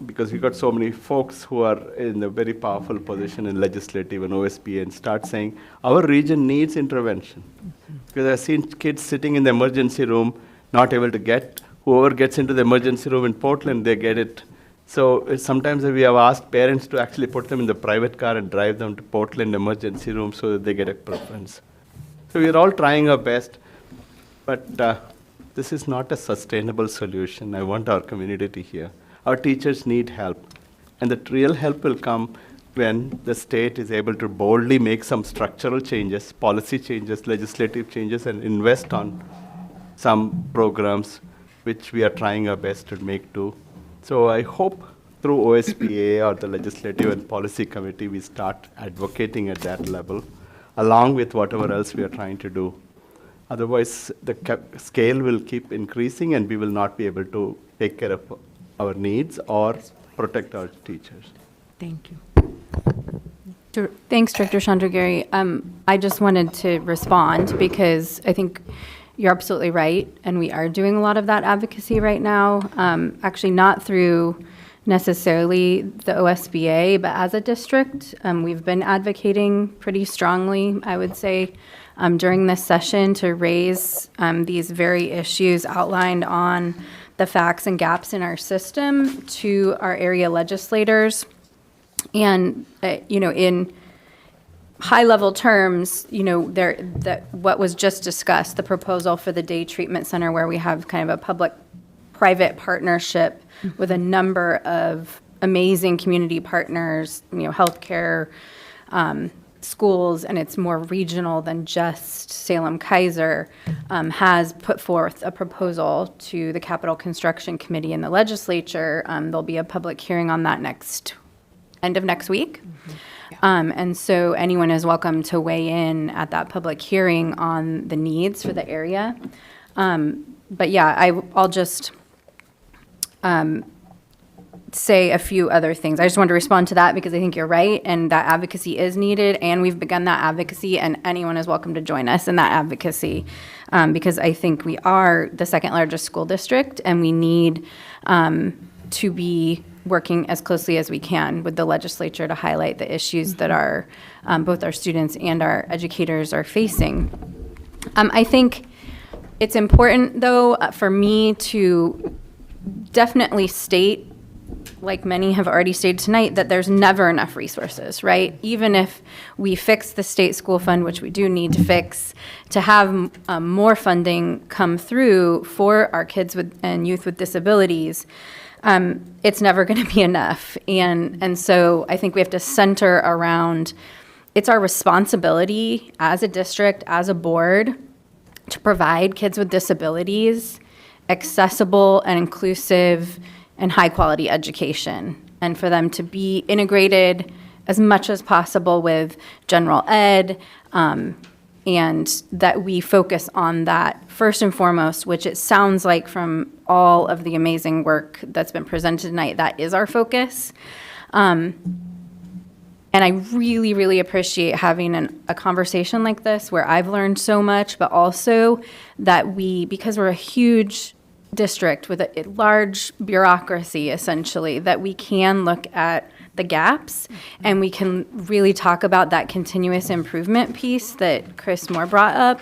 because we got so many folks who are in a very powerful position in legislative and OSBA and start saying, our region needs intervention. Because I've seen kids sitting in the emergency room, not able to get, whoever gets into the emergency room in Portland, they get it. So sometimes we have asked parents to actually put them in the private car and drive them to Portland emergency room so that they get a preference. So we're all trying our best, but this is not a sustainable solution. I want our community to hear. Our teachers need help, and the real help will come when the state is able to boldly make some structural changes, policy changes, legislative changes, and invest on some programs which we are trying our best to make do. So I hope through OSBA or the Legislative and Policy Committee, we start advocating at that level, along with whatever else we are trying to do. Otherwise, the scale will keep increasing and we will not be able to take care of our needs or protect our teachers. Thank you. Thanks, Director Chandragiri. I just wanted to respond because I think you're absolutely right, and we are doing a lot of that advocacy right now. Actually, not through necessarily the OSBA, but as a district, we've been advocating pretty strongly, I would say, during this session to raise these very issues outlined on the facts and gaps in our system to our area legislators. And, in high-level terms, what was just discussed, the proposal for the day treatment center where we have kind of a public-private partnership with a number of amazing community partners, healthcare, schools, and it's more regional than just Salem-Keizer, has put forth a proposal to the Capital Construction Committee in the legislature. There'll be a public hearing on that end of next week. And so anyone is welcome to weigh in at that public hearing on the needs for the area. But yeah, I'll just say a few other things. I just wanted to respond to that because I think you're right, and that advocacy is needed, and we've begun that advocacy, and anyone is welcome to join us in that advocacy because I think we are the second largest school district, and we need to be working as closely as we can with the legislature to highlight the issues that our both our students and our educators are facing. I think it's important, though, for me to definitely state, like many have already stated tonight, that there's never enough resources, right? Even if we fix the state school fund, which we do need to fix, to have more funding come through for our kids and youth with disabilities, it's never going to be enough. And so I think we have to center around, it's our responsibility as a district, as a board, to provide kids with disabilities accessible and inclusive and high-quality education, and for them to be integrated as much as possible with general ed, and that we focus on that first and foremost, which it sounds like from all of the amazing work that's been presented tonight, that is our focus. And I really, really appreciate having a conversation like this where I've learned so much, but also that because we're a huge district with a large bureaucracy, essentially, that we can look at the gaps and we can really talk about that continuous improvement piece that Chris Moore brought up,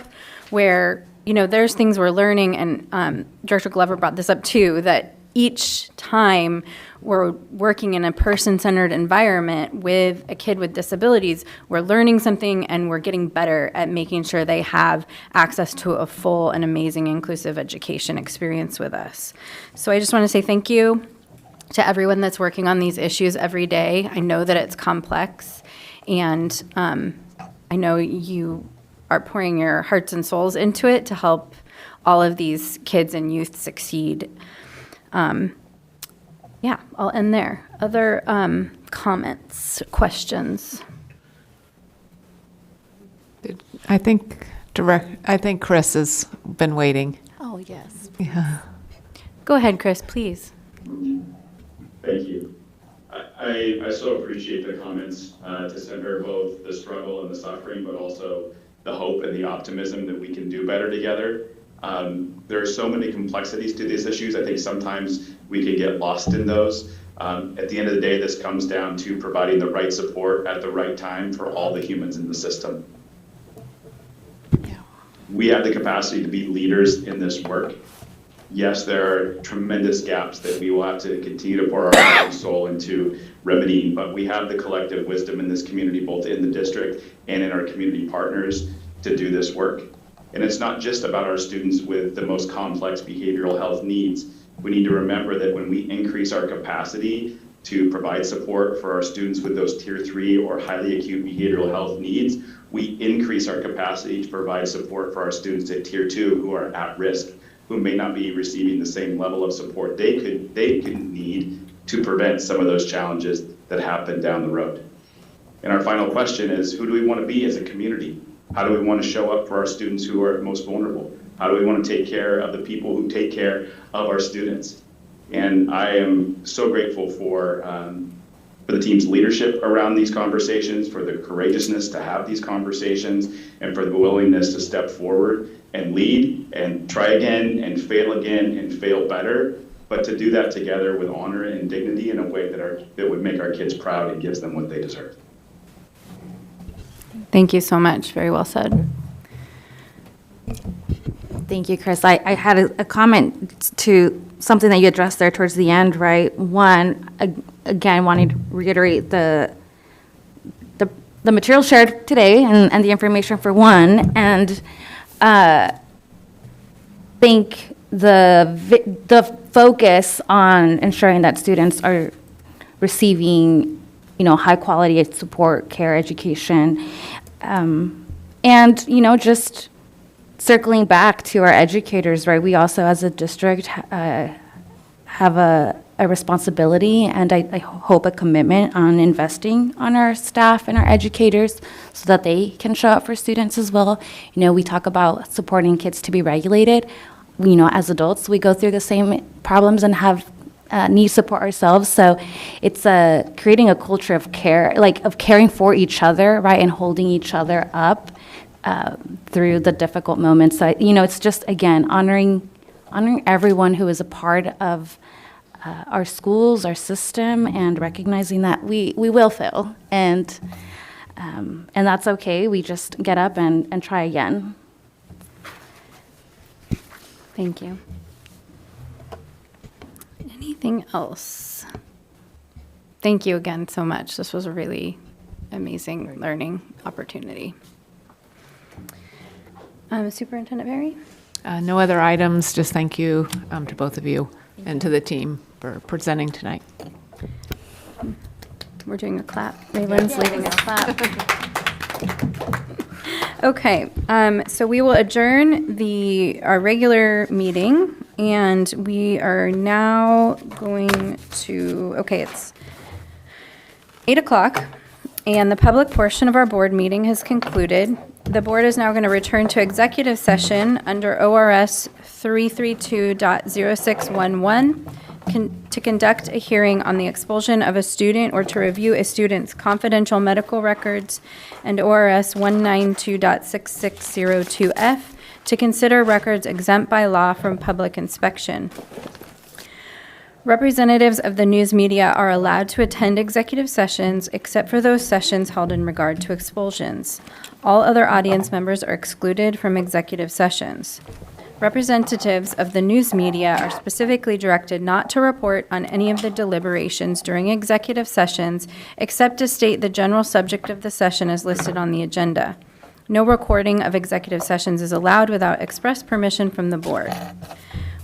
where, there's things we're learning, and Director Glover brought this up too, that each time we're working in a person-centered environment with a kid with disabilities, we're learning something and we're getting better at making sure they have access to a full and amazing inclusive education experience with us. So I just want to say thank you to everyone that's working on these issues every day. I know that it's complex, and I know you are pouring your hearts and souls into it to help all of these kids and youth succeed. I'll end there. Other comments, questions? I think Chris has been waiting. Oh, yes. Yeah. Go ahead, Chris, please. Thank you. I so appreciate the comments to center both the struggle and the suffering, but also the hope and the optimism that we can do better together. There are so many complexities to these issues. I think sometimes we can get lost in those. At the end of the day, this comes down to providing the right support at the right time for all the humans in the system. We have the capacity to be leaders in this work. Yes, there are tremendous gaps that we will have to continue to pour our heart and soul into remedying, but we have the collective wisdom in this community, both in the district and in our community partners, to do this work. And it's not just about our students with the most complex behavioral health needs. We need to remember that when we increase our capacity to provide support for our students with those tier 3 or highly acute behavioral health needs, we increase our capacity to provide support for our students at tier 2 who are at risk, who may not be receiving the same level of support they could need to prevent some of those challenges that happen down the road. And our final question is, who do we want to be as a community? How do we want to show up for our students who are most vulnerable? How do we want to take care of the people who take care of our students? And I am so grateful for the team's leadership around these conversations, for the courageousness to have these conversations, and for the willingness to step forward and lead and try again and fail better, but to do that together with honor and dignity in a way that would make our kids proud and gives them what they deserve. Thank you so much. Very well said. Thank you, Chris. I had a comment to something that you addressed there towards the end, right? One, again, wanting to reiterate the material shared today and the information for one, and think the focus on ensuring that students are receiving, high quality support, care, education, and, just circling back to our educators, right? We also, as a district, have a responsibility and I hope a commitment on investing on our staff and our educators so that they can show up for students as well. We talk about supporting kids to be regulated. As adults, we go through the same problems and have need support ourselves. So it's creating a culture of care, of caring for each other, right, and holding each other up through the difficult moments. So, it's just, again, honoring everyone who is a part of our schools, our system, and recognizing that we will fail, and that's okay. We just get up and try again. Thank you. Anything else? Thank you again so much. This was a really amazing learning opportunity. Superintendent Berry? No other items, just thank you to both of you and to the team for presenting tonight. We're doing a clap. Raylan's leading a clap. Okay, so we will adjourn our regular meeting, and we are now going to, it's 8 o'clock, and the public portion of our board meeting has concluded. The board is now going to return to executive session under ORS 332.0611 to conduct a hearing on the expulsion of a student or to review a student's confidential medical records, and ORS 192.6602F to consider records exempt by law from public inspection. Representatives of the news media are allowed to attend executive sessions except for those sessions held in regard to expulsions. All other audience members are excluded from executive sessions. Representatives of the news media are specifically directed not to report on any of the deliberations during executive sessions except to state the general subject of the session as listed on the agenda. No recording of executive sessions is allowed without express permission from the board.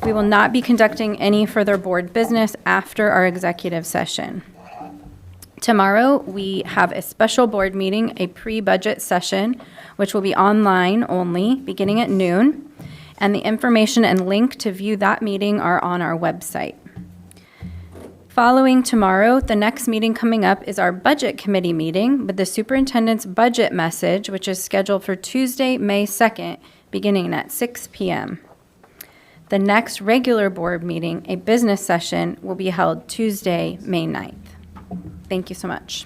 We will not be conducting any further board business after our executive session. Tomorrow, we have a special board meeting, a pre-budget session, which will be online only, beginning at noon, and the information and link to view that meeting are on our website. Following tomorrow, the next meeting coming up is our budget committee meeting with the superintendent's budget message, which is scheduled for Tuesday, May 2nd, beginning at 6 p.m. The next regular board meeting, a business session, will be held Tuesday, May 9th. Thank you so much.